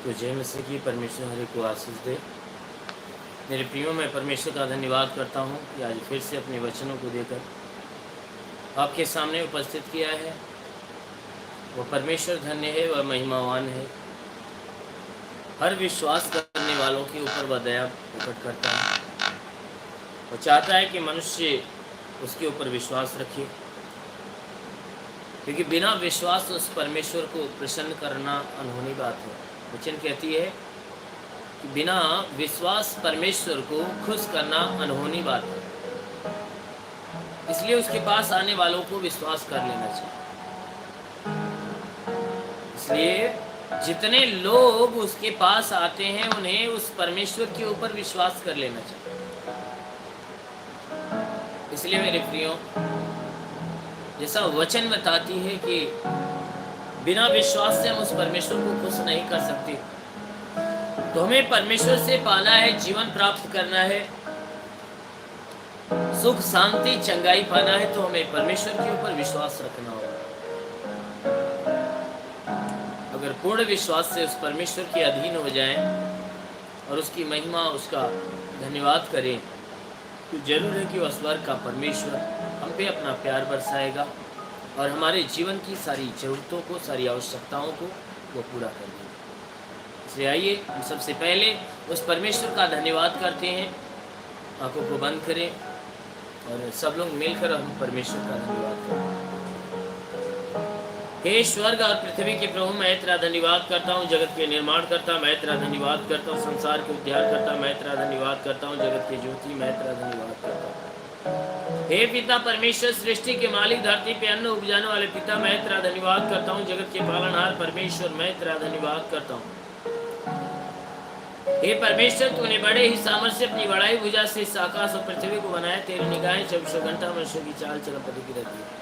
सबको जय मसीह की। परमेश्वर हर एक को आशीष दे। मेरे प्रियो, मैं परमेश्वर का धन्यवाद करता हूँ कि आज फिर से अपने वचनों को देकर आपके सामने उपस्थित किया है। वो परमेश्वर धन्य है, वह महिमावान है। हर विश्वास करने वालों के ऊपर वह दया प्रकट करता है। वो चाहता है कि मनुष्य उसके ऊपर विश्वास रखे, क्योंकि बिना विश्वास उस परमेश्वर को प्रसन्न करना अनहोनी बात है। वचन कहती है कि बिना विश्वास परमेश्वर को खुश करना अनहोनी बात है। इसलिए उसके पास आने वालों को विश्वास कर लेना चाहिए। इसलिए जितने लोग उसके पास आते हैं उन्हें उस परमेश्वर के ऊपर विश्वास कर लेना चाहिए। इसलिए मेरे प्रियो, जैसा वचन बताती है कि बिना विश्वास से हम उस परमेश्वर को खुश नहीं कर सकते, तो हमें परमेश्वर से पाना है, जीवन प्राप्त करना है, सुख शांति चंगाई पाना है, तो हमें परमेश्वर के ऊपर विश्वास रखना होगा। अगर पूर्ण विश्वास से उस परमेश्वर के अधीन हो जाएं और उसकी महिमा, उसका धन्यवाद करें, तो जरूर है कि वह स्वर्ग का परमेश्वर हम पे अपना प्यार बरसाएगा और हमारे जीवन की सारी जरूरतों को, सारी आवश्यकताओं को वो पूरा कर देगा। इसलिए आइए हम सबसे पहले उस परमेश्वर का धन्यवाद करते हैं। आंखों को बंद करें और सब लोग मिलकर हम परमेश्वर का धन्यवाद करें। हे स्वर्ग और पृथ्वी के प्रभु, मैं तेरा धन्यवाद करता हूँ। जगत के निर्माण करता मैं तेरा धन्यवाद करता हूँ। संसार के उद्धार करता मैं तेरा धन्यवाद करता हूँ। जगत के ज्योति मैं तेरा धन्यवाद करता हूँ। हे पिता परमेश्वर, सृष्टि के मालिक, धरती पे अन्न उपजाने वाले पिता, मैं तेरा धन्यवाद करता हूँ। जगत के पालनहार परमेश्वर, मैं तेरा धन्यवाद करता हूँ। हे परमेश्वर, तूने बड़े ही सामर्थ्य अपनी बड़ाई भुजा से इस आकाश और पृथ्वी को बनाया। तेरी निगाहें 24 घंटा मनुष्य की चाल चलन पर टिकी रहती है।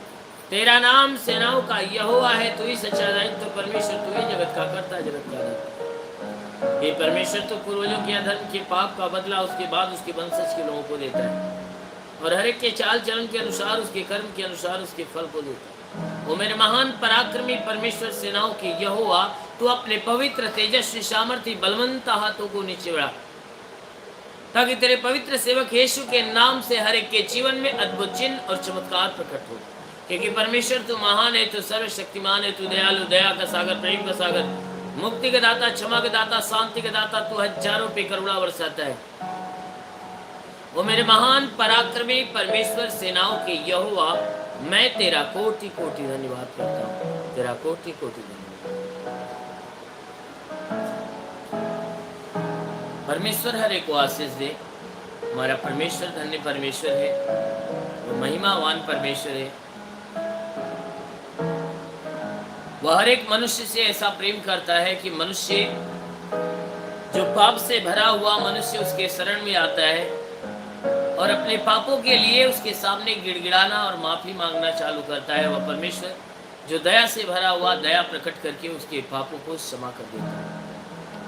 तेरा नाम सेनाओं का यहोवा है। तू ही सच्चा दायित्व परमेश्वर, तू ही जगत का कर्ता, जगत का दाता। हे परमेश्वर, तो पूर्वजों के अधर्म के पाप का बदला उसके बाद उसके वंशज के लोगों को देता है और हर एक के चाल चलन के अनुसार, उसके कर्म के अनुसार उसके फल को देता है। वो मेरे महान पराक्रमी परमेश्वर, सेनाओं के यहोवा, तू अपने पवित्र तेजस्वी सामर्थी बलवंत हाथों को नीचे बढ़ा, ताकि तेरे पवित्र सेवक यीशु के नाम से हर एक के जीवन में अद्भुत चिन्ह और चमत्कार प्रकट हो। क्योंकि परमेश्वर तू महान है, तू सर्वशक्तिमान है, तू दयालु, दया का सागर, प्रेम का सागर, मुक्ति का दाता, क्षमा का दाता, शांति का दाता, तू हजारों पे करुणा बरसाता है। वो मेरे महान पराक्रमी परमेश्वर, सेनाओं के यहोवा, मैं तेरा कोटि कोटि धन्यवाद करता हूँ। तेरा कोटि कोटि धन्यवाद। परमेश्वर हर एक को आशीष दे। हमारा परमेश्वर धन्य परमेश्वर है, वो महिमावान परमेश्वर है। वह हर एक मनुष्य से ऐसा प्रेम करता है कि मनुष्य जो पाप से भरा हुआ मनुष्य उसके शरण में आता है और अपने पापों के लिए उसके सामने गिड़गिड़ाना और माफी मांगना चालू करता है। वह परमेश्वर जो दया से भरा हुआ, दया प्रकट करके उसके पापों को क्षमा कर देता है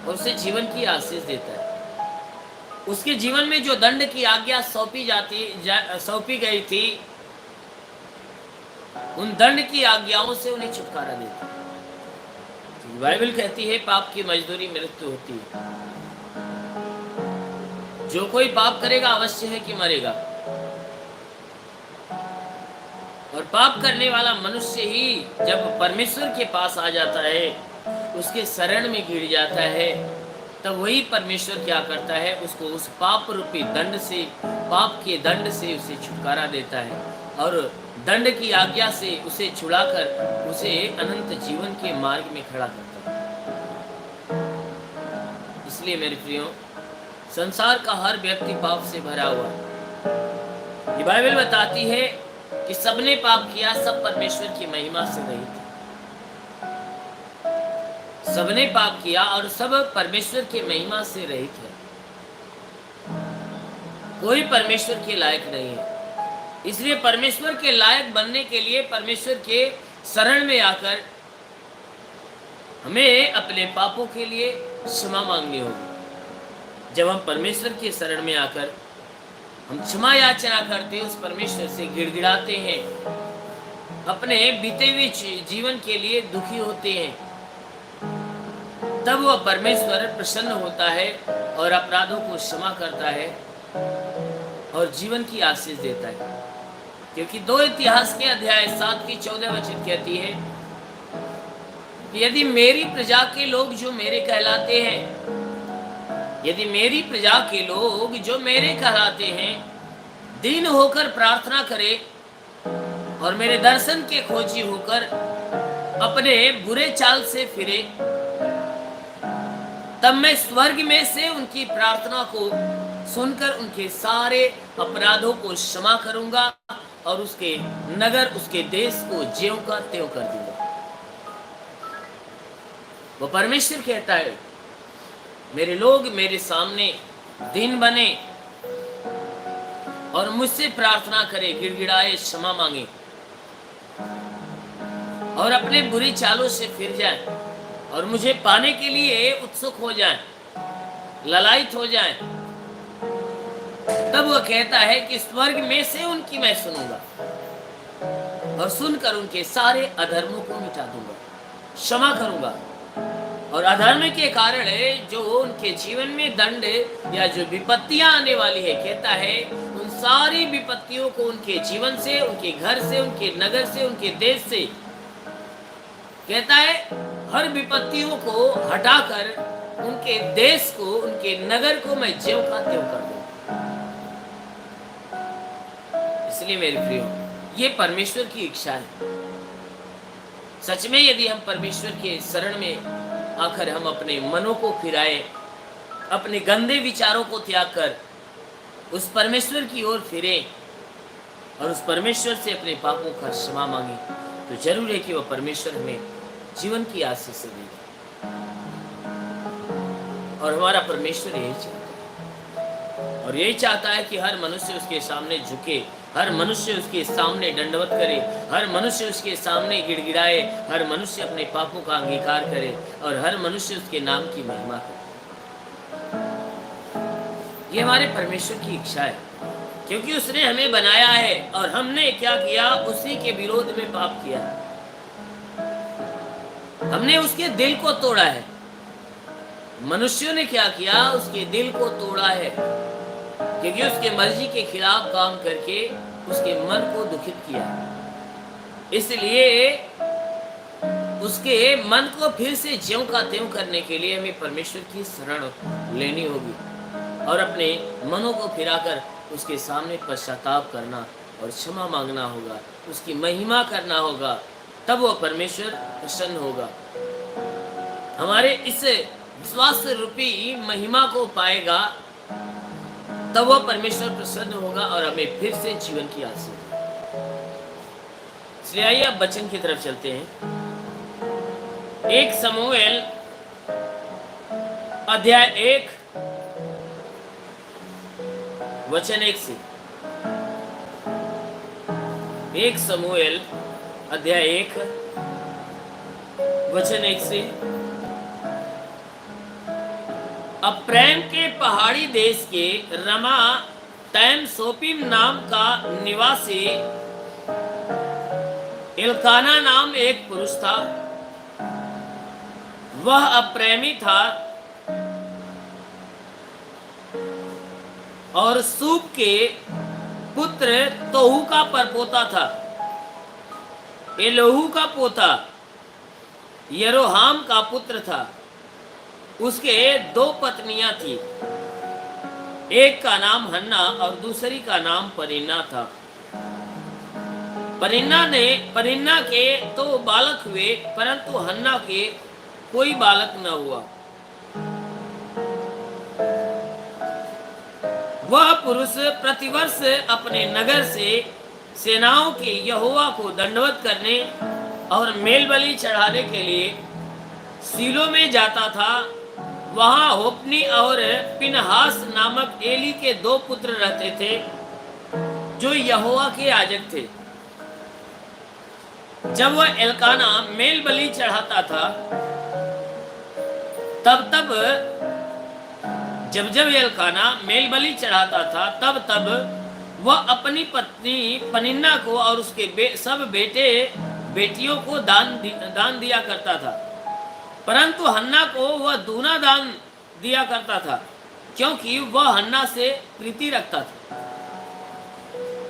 और उसे जीवन की आशीष देता है। उसके जीवन में जो दंड की आज्ञा सौंपी गई थी, उन दंड की आज्ञाओं से उन्हें छुटकारा देता है। बाइबल कहती है पाप की मजदूरी मृत्यु होती है। जो कोई पाप करेगा अवश्य है कि मरेगा, और पाप करने वाला मनुष्य ही जब परमेश्वर के पास आ जाता है, उसके शरण में गिर जाता है, तब वही परमेश्वर क्या करता है, उसको उस पाप रूपी दंड से, पाप के दंड से उसे छुटकारा देता है और दंड की आज्ञा से उसे छुड़ाकर उसे अनंत जीवन के मार्ग में खड़ा करता है। इसलिए मेरे प्रियो, संसार का हर व्यक्ति पाप से भरा हुआ है। ये बाइबल बताती है कि सबने पाप किया, सब परमेश्वर की महिमा से रहित है। सबने पाप किया और सब परमेश्वर की महिमा से रहित है। कोई परमेश्वर के लायक नहीं है। इसलिए परमेश्वर के लायक बनने के लिए परमेश्वर के शरण में आकर हमें अपने पापों के लिए क्षमा मांगनी होगी। जब हम परमेश्वर के शरण में आकर हम क्षमा याचना करते हैं, उस परमेश्वर से गिड़गिड़ाते हैं, अपने बीते हुए जीवन के लिए दुखी होते हैं, तब वह परमेश्वर प्रसन्न होता है और अपराधों को क्षमा करता है और जीवन की आशीष देता है। क्योंकि 2 इतिहास के अध्याय 7 की 14 वचन कहती है, यदि मेरी प्रजा के लोग जो मेरे कहलाते हैं, यदि मेरी प्रजा के लोग जो मेरे कहलाते हैं दीन होकर प्रार्थना करे और मेरे दर्शन के खोजी होकर अपने बुरे चाल से फिरे, तब मैं स्वर्ग में से उनकी प्रार्थना को सुनकर उनके सारे अपराधों को क्षमा करूंगा और उसके नगर, उसके देश को ज्यों का त्यों कर दूंगा। वो परमेश्वर कहता है, मेरे लोग मेरे सामने दीन बने और मुझसे प्रार्थना करे, गिड़गिड़ाए, क्षमा मांगे और अपने बुरी चालों से फिर जाए और मुझे पाने के लिए उत्सुक हो जाए, ललायित हो जाए, तब वह कहता है कि स्वर्ग में से उनकी मैं सुनूंगा और सुनकर उनके सारे अधर्मों को मिटा दूंगा, क्षमा करूंगा। और अधर्म के कारण जो उनके जीवन में दंड या जो विपत्तियां आने वाली है, कहता है उन सारी विपत्तियों को उनके जीवन से, उनके घर से, उनके नगर से, उनके देश से, कहता है हर विपत्तियों को हटाकर उनके देश को, उनके नगर को मैं ज्यों का त्यों कर दूं। इसलिए मेरे प्रियो, ये परमेश्वर की इच्छा है। सच में यदि हम परमेश्वर के शरण में आकर हम अपने मनों को फिराए, अपने गंदे विचारों को त्याग कर उस परमेश्वर की ओर फिरे और उस परमेश्वर से अपने पापों का क्षमा मांगे, तो जरूर है कि वह परमेश्वर हमें जीवन की आशीष से देगा। और हमारा परमेश्वर यही चाहता है और यही चाहता है कि हर मनुष्य उसके सामने झुके, हर मनुष्य उसके सामने दंडवत करे, हर मनुष्य उसके सामने गिड़गिड़ाए, हर मनुष्य अपने पापों का अंगीकार करे और हर मनुष्य उसके नाम की महिमा करे। ये हमारे परमेश्वर की इच्छा है, क्योंकि उसने हमें बनाया है और हमने क्या किया, उसी के विरोध में पाप किया है। हमने उसके दिल को तोड़ा है। मनुष्यों ने क्या किया, उसके दिल को तोड़ा है, क्योंकि उसके मर्जी के खिलाफ काम करके उसके मन को दुखित किया। इसलिए उसके मन को फिर से ज्यों का त्यों करने के लिए हमें परमेश्वर की शरण लेनी होगी और अपने मनों को फिराकर उसके सामने पश्चाताप करना और क्षमा मांगना होगा, उसकी महिमा करना होगा, तब वह परमेश्वर प्रसन्न होगा। हमारे इस विश्वास रूपी महिमा को पाएगा, तब वह परमेश्वर प्रसन्न होगा और हमें फिर से जीवन की आशीष देगा। इसलिए आइए अब वचन की तरफ चलते हैं। 1 शमूएल अध्याय 1 वचन 1 से। 1 शमूएल अध्याय 1 वचन 1 से। अप्रैम के पहाड़ी देश के रमा तैम सोपीम नाम का निवासी इल्काना नाम एक पुरुष था। वह अप्रेमी था और सूप के पुत्र तोहू का परपोता था। एलोहू का पोता यरोहाम का पुत्र था। उसके 2 पत्नियां थी, एक का नाम हन्ना और दूसरी का नाम परिन्ना था। परिन्ना के तो बालक हुए, परंतु हन्ना के कोई बालक न हुआ। वह पुरुष प्रतिवर्ष अपने नगर से सेनाओं के यहोवा को दंडवत करने और मेल बलि चढ़ाने के लिए सीलो में जाता था। वहां होपनी और पिनहास नामक एली के 2 पुत्र रहते थे, जो यहोवा के याजक थे। जब वह एल्काना मेल बलि चढ़ाता था, जब एल्काना मेल बलि चढ़ाता था, तब वह अपनी पत्नी पनिन्ना को और उसके सब बेटे बेटियों को दान दिया करता था। परंतु हन्ना को वह दूना दान दिया करता था, क्योंकि वह हन्ना से प्रीति रखता था।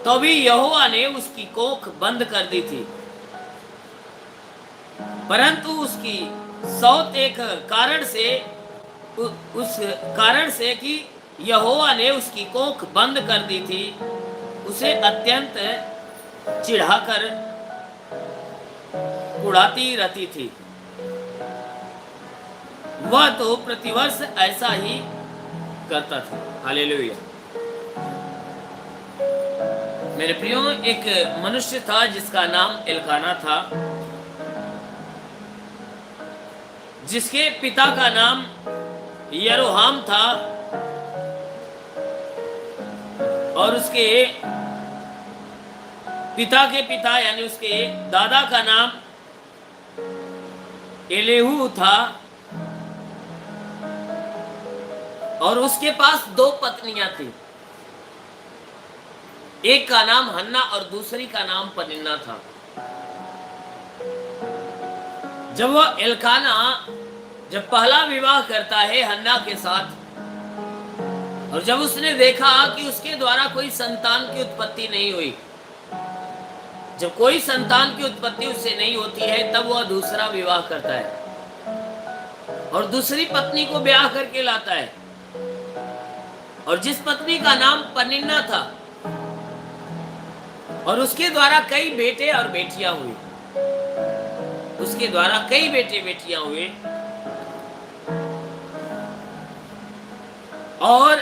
तो भी यहोवा ने उसकी कोख बंद कर दी थी, परंतु उसकी सौत एक कारण से, उस कारण से कि यहोवा ने उसकी कोख बंद कर दी थी, उसे अत्यंत चिढ़ाकर उड़ाती रहती थी। वह तो प्रतिवर्ष ऐसा ही करता था। हालेलुया। मेरे प्रियो, एक मनुष्य था जिसका नाम एल्काना था, जिसके पिता का नाम यरोहाम था और उसके पिता के पिता यानी उसके दादा का नाम एलेहू था, और उसके पास दो पत्नियां थी। एक का नाम हन्ना और दूसरी का नाम पनिन्ना था। जब वह एल्काना जब पहला विवाह करता है हन्ना के साथ, और जब उसने देखा कि उसके द्वारा कोई संतान की उत्पत्ति नहीं हुई, जब कोई संतान की उत्पत्ति उससे नहीं होती है, तब वह दूसरा विवाह करता है और दूसरी पत्नी को ब्याह करके लाता है। और जिस पत्नी का नाम पनिन्ना था, और उसके द्वारा कई बेटे और बेटियां हुई, उसके द्वारा कई बेटे बेटियां हुए। और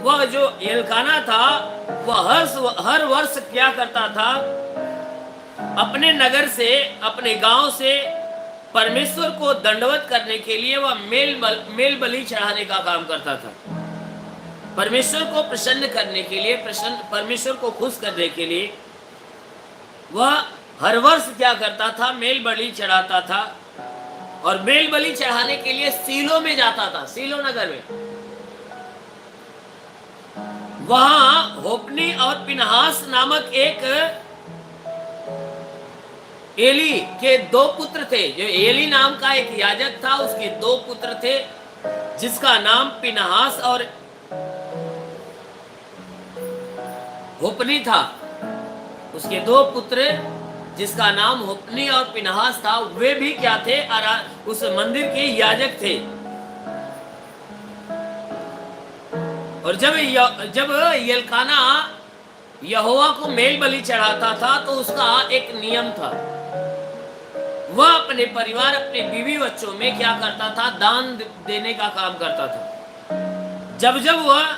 वह जो एल्काना था, वह हर वर्ष क्या करता था, अपने नगर से, अपने गांव से परमेश्वर को दंडवत करने के लिए वह मेल बलि चढ़ाने का काम करता था। परमेश्वर को प्रसन्न करने के लिए, परमेश्वर को खुश करने के लिए वह हर वर्ष क्या करता था, मेल बलि चढ़ाता था। और मेल बलि चढ़ाने के लिए सीलो में जाता था, सीलो नगर में। वहां होपनी और पिनहास नामक एक एली के दो पुत्र थे। जो एली नाम का एक याजक था, उसके दो पुत्र थे, जिसका नाम पिनहास और होपनी था। उसके दो पुत्र, जिसका नाम होपनी और पिनहास था, वे भी क्या थे, उस मंदिर के याजक थे। और जब एल्काना यहोवा को मेल बलि चढ़ाता था, तो उसका एक नियम था। वह अपने परिवार, अपने बीवी बच्चों में क्या करता था, दान देने का काम करता था। जब वह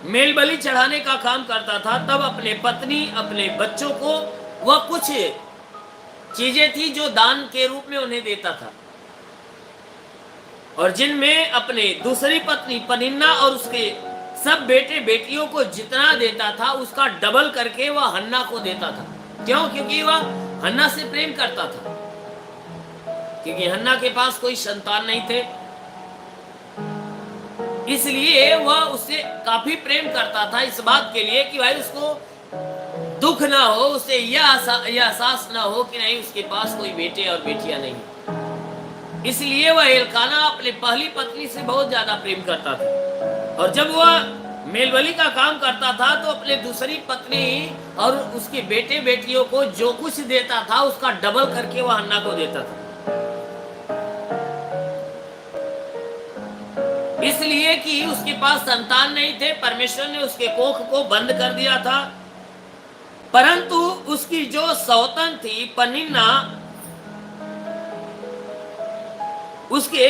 मेल बलि चढ़ाने का काम करता था, तब अपने पत्नी, अपने बच्चों को वह कुछ चीजें थी जो दान के रूप में उन्हें देता था, और जिनमें अपने दूसरी पत्नी पनिन्ना और उसके सब बेटे बेटियों को जितना देता था, उसका डबल करके वह हन्ना को देता था। क्यों? क्योंकि वह हन्ना से प्रेम करता था, क्योंकि हन्ना के पास कोई संतान नहीं थे, इसलिए वह उससे काफी प्रेम करता था, इस बात के लिए कि भाई उसको दुख ना हो, उसे यह एहसास ना हो कि नहीं उसके पास कोई बेटे और बेटियां नहीं। इसलिए वह एल्काना अपने पहली पत्नी से बहुत ज्यादा प्रेम करता था। और जब वह मेलबली का काम करता था, तो अपने दूसरी पत्नी और उसके बेटे बेटियों को जो कुछ देता था, उसका डबल करके वह हन्ना को देता था। इसलिए कि उसके पास संतान नहीं थे, परमेश्वर ने उसके कोख को बंद कर दिया था। परंतु उसकी जो सौतन थी पनिन्ना, उसके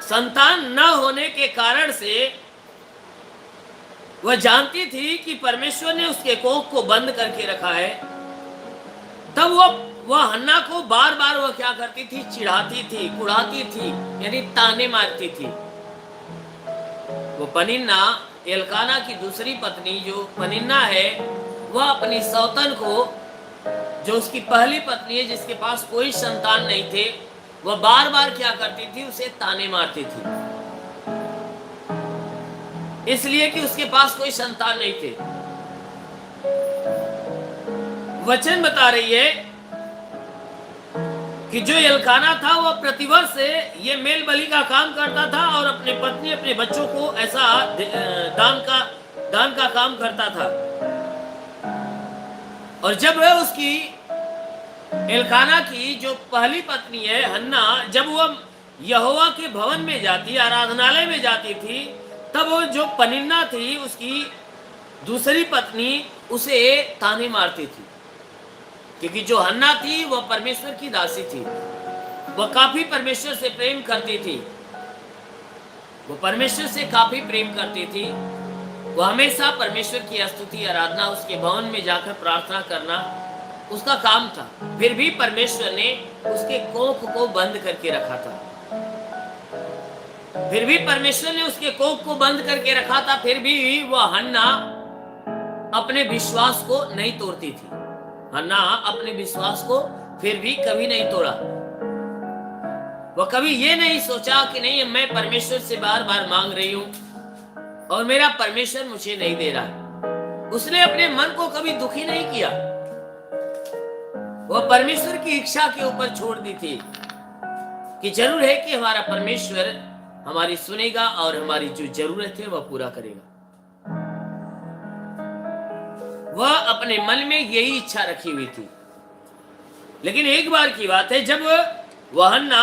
संतान न होने के कारण से वह जानती थी कि परमेश्वर ने उसके कोख को बंद करके रखा है। तब वह हन्ना को बार बार वह क्या करती थी, चिढ़ाती थी, कुढ़ाती थी, यानी ताने मारती थी। वो पनिन्ना, एल्काना की दूसरी पत्नी जो पनिन्ना है, वह अपनी सौतन को, जो उसकी पहली पत्नी है, जिसके पास कोई संतान नहीं थे, वह बार बार क्या करती थी, उसे ताने मारती थी, इसलिए कि उसके पास कोई संतान नहीं थे। वचन बता रही है कि कि जो एल्काना था वह प्रतिवर्ष ये मेल बलि का काम करता था और अपने पत्नी अपने बच्चों को ऐसा दान का काम करता था। और जब वह उसकी एल्काना की जो पहली पत्नी है हन्ना, जब वह यहोवा के भवन में जाती, आराधनालय में जाती थी, तब वो जो पनिन्ना थी उसकी दूसरी पत्नी उसे ताने मारती थी, क्योंकि जो हन्ना थी वह परमेश्वर की दासी थी, वह काफी परमेश्वर से प्रेम करती थी, वो परमेश्वर से काफी प्रेम करती थी। वह हमेशा परमेश्वर की स्तुति आराधना, उसके भवन में जाकर प्रार्थना करना उसका काम था। फिर भी परमेश्वर ने उसके कोख को बंद करके रखा था, फिर भी परमेश्वर ने उसके कोख को बंद करके रखा था। फिर भी वह हन्ना अपने विश्वास को नहीं तोड़ती थी। हन्ना अपने विश्वास को फिर भी कभी नहीं तोड़ा। वह कभी ये नहीं सोचा कि नहीं, मैं परमेश्वर से बार बार मांग रही हूं और मेरा परमेश्वर मुझे नहीं दे रहा। उसने अपने मन को कभी दुखी नहीं किया। वह परमेश्वर की इच्छा के ऊपर छोड़ दी थी कि जरूर है कि हमारा परमेश्वर हमारी सुनेगा और हमारी जो जरूरत है वह पूरा करेगा। वह अपने मन में यही इच्छा रखी हुई थी। लेकिन एक बार की बात है, जब वह हन्ना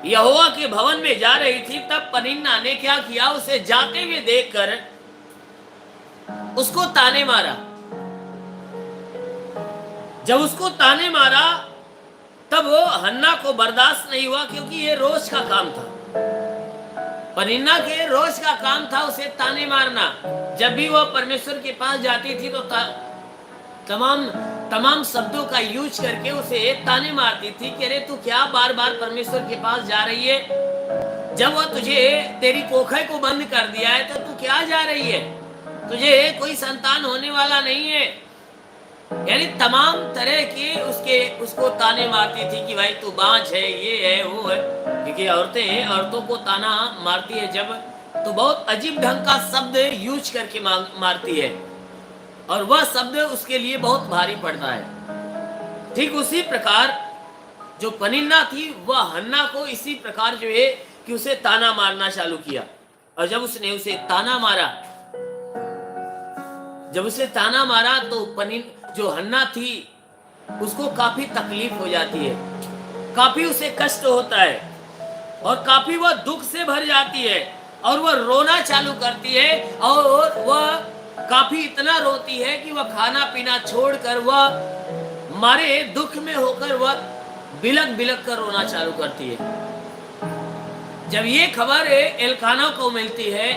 यहोवा के भवन में जा रही थी, तब पनिन्ना ने क्या किया, उसे जाते हुए देखकर उसको ताने मारा। जब उसको ताने मारा तब वो हन्ना को बर्दाश्त नहीं हुआ, क्योंकि ये रोज का काम था। पनिन्ना के रोज का काम था उसे ताने मारना। जब भी वह परमेश्वर के पास जाती थी तो तमाम शब्दों का यूज करके उसे ताने मारती थी कि अरे तू क्या बार बार परमेश्वर के पास जा रही है, जब वह तुझे तेरी कोखे को बंद कर दिया है तो तू क्या जा रही है, तुझे कोई संतान होने वाला नहीं है। यानी तमाम तरह के उसको ताने मारती थी कि भाई तू बांझ है, ये है वो है। क्योंकि औरतों को ताना मारती है जब, तो बहुत अजीब ढंग का शब्द यूज करके मारती है और वह शब्द उसके लिए बहुत भारी पड़ता है। ठीक उसी प्रकार जो पनिन्ना थी वह हन्ना को इसी प्रकार जो है कि उसे ताना मारना चालू किया। और जब उसने उसे ताना मारा तो जो हन्ना थी उसको काफी तकलीफ हो जाती है, काफी उसे कष्ट होता है और काफी वह दुख से भर जाती है और वह रोना चालू करती है। और वह काफी इतना रोती है कि वह खाना पीना छोड़कर वह मारे दुख में होकर वह बिलक कर रोना चालू करती है। जब ये खबर एल्काना को मिलती है,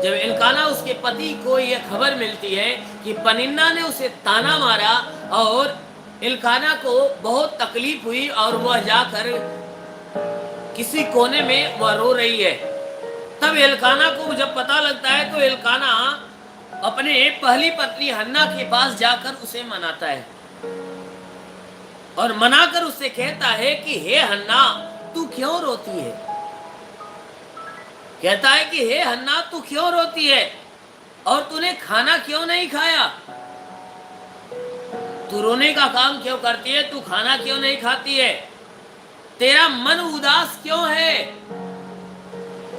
जब एल्काना उसके पति को यह खबर मिलती है कि पनिन्ना ने उसे ताना मारा और एल्काना को बहुत तकलीफ हुई और वह जाकर किसी कोने में वह रो रही है, तब एल्काना को जब पता लगता है तो एल्काना अपने पहली पत्नी हन्ना के पास जाकर उसे मनाता है और मनाकर उससे कहता है कि हे हन्ना तू क्यों रोती है। कहता है कि हे हन्ना तू क्यों रोती है और तूने खाना क्यों नहीं खाया, तू रोने का काम क्यों करती है, तू खाना क्यों नहीं खाती है, तेरा मन उदास क्यों है।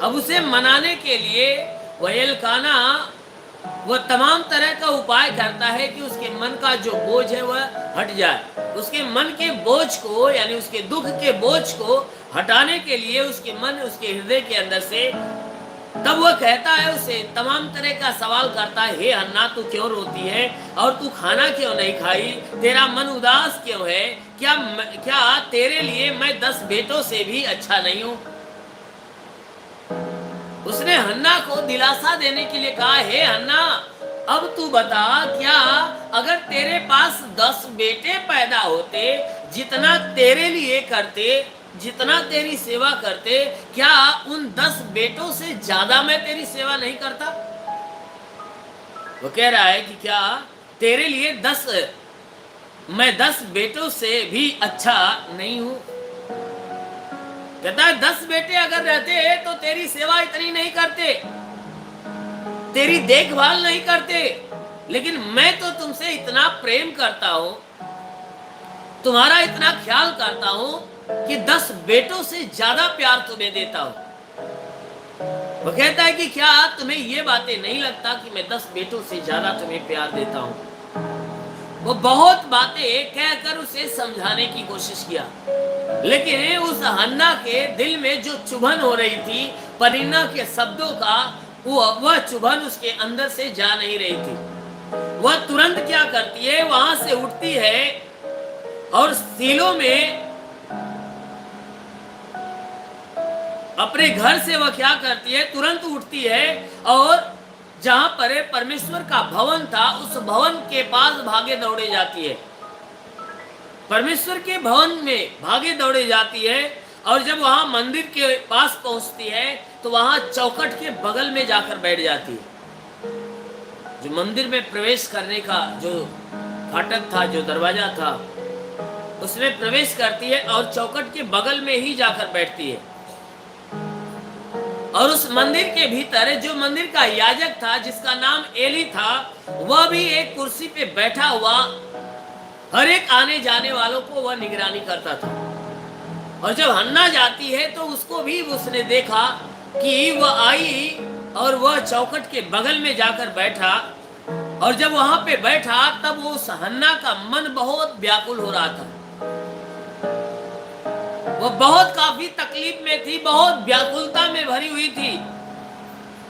अब उसे मनाने के लिए वह एल्काना वह तमाम तरह का उपाय करता है कि उसके मन का जो बोझ है वह हट जाए। उसके मन के बोझ को यानी उसके दुख के बोझ को हटाने के लिए उसके हृदय के अंदर से तब वह कहता है, उसे तमाम तरह का सवाल करता है, हे हन्ना तू क्यों रोती है और तू खाना क्यों नहीं खाई, तेरा मन उदास क्यों है, क्या तेरे लिए मैं 10 बेटों से भी अच्छा नहीं हूं। उसने हन्ना को दिलासा देने के लिए कहा, हे हन्ना अब तू बता, क्या अगर तेरे पास 10 बेटे पैदा होते, जितना तेरे लिए करते, जितना तेरी सेवा करते, क्या उन 10 बेटों से ज्यादा मैं तेरी सेवा नहीं करता। वो कह रहा है कि क्या तेरे लिए मैं 10 बेटों से भी अच्छा नहीं हूं। कहता है 10 बेटे अगर रहते तो तेरी सेवा इतनी नहीं करते, तेरी देखभाल नहीं करते, लेकिन मैं तो तुमसे इतना प्रेम करता हूं, तुम्हारा इतना ख्याल करता हूं कि 10 बेटों से ज्यादा प्यार तुम्हें देता हूं। वो कहता है कि क्या तुम्हें ये बातें नहीं लगता कि मैं 10 बेटों से ज्यादा तुम्हें प्यार देता हूं। वो बहुत बातें कहकर उसे समझाने की कोशिश किया, लेकिन उस हन्ना के दिल में जो चुभन हो रही थी पनिन्ना के शब्दों का, वह चुभन उसके अंदर से जा नहीं रही थी। वह तुरंत क्या करती है, वहां से उठती है और सीलो में अपने घर से वह क्या करती है, तुरंत उठती है और जहां पर परमेश्वर का भवन था उस भवन के पास भागे दौड़े जाती है। परमेश्वर के भवन में भागे दौड़े जाती है और जब वहां मंदिर के पास पहुंचती है तो वहां चौखट के बगल में जाकर बैठ जाती है। जो मंदिर में प्रवेश करने का जो फाटक था, जो दरवाजा था, उसमें प्रवेश करती है और चौखट के बगल में ही जाकर बैठती है। और उस मंदिर के भीतर जो मंदिर का याजक था, जिसका नाम एली था, वह भी एक कुर्सी पे बैठा हुआ हर एक आने जाने वालों को वह निगरानी करता था। और जब हन्ना जाती है तो उसको भी उसने देखा कि वह आई और वह चौखट के बगल में जाकर बैठा। और जब वहां पे बैठा तब वो उस हन्ना का मन बहुत व्याकुल हो रहा था। वह बहुत काफी तकलीफ में थी, बहुत व्याकुलता में भरी हुई थी।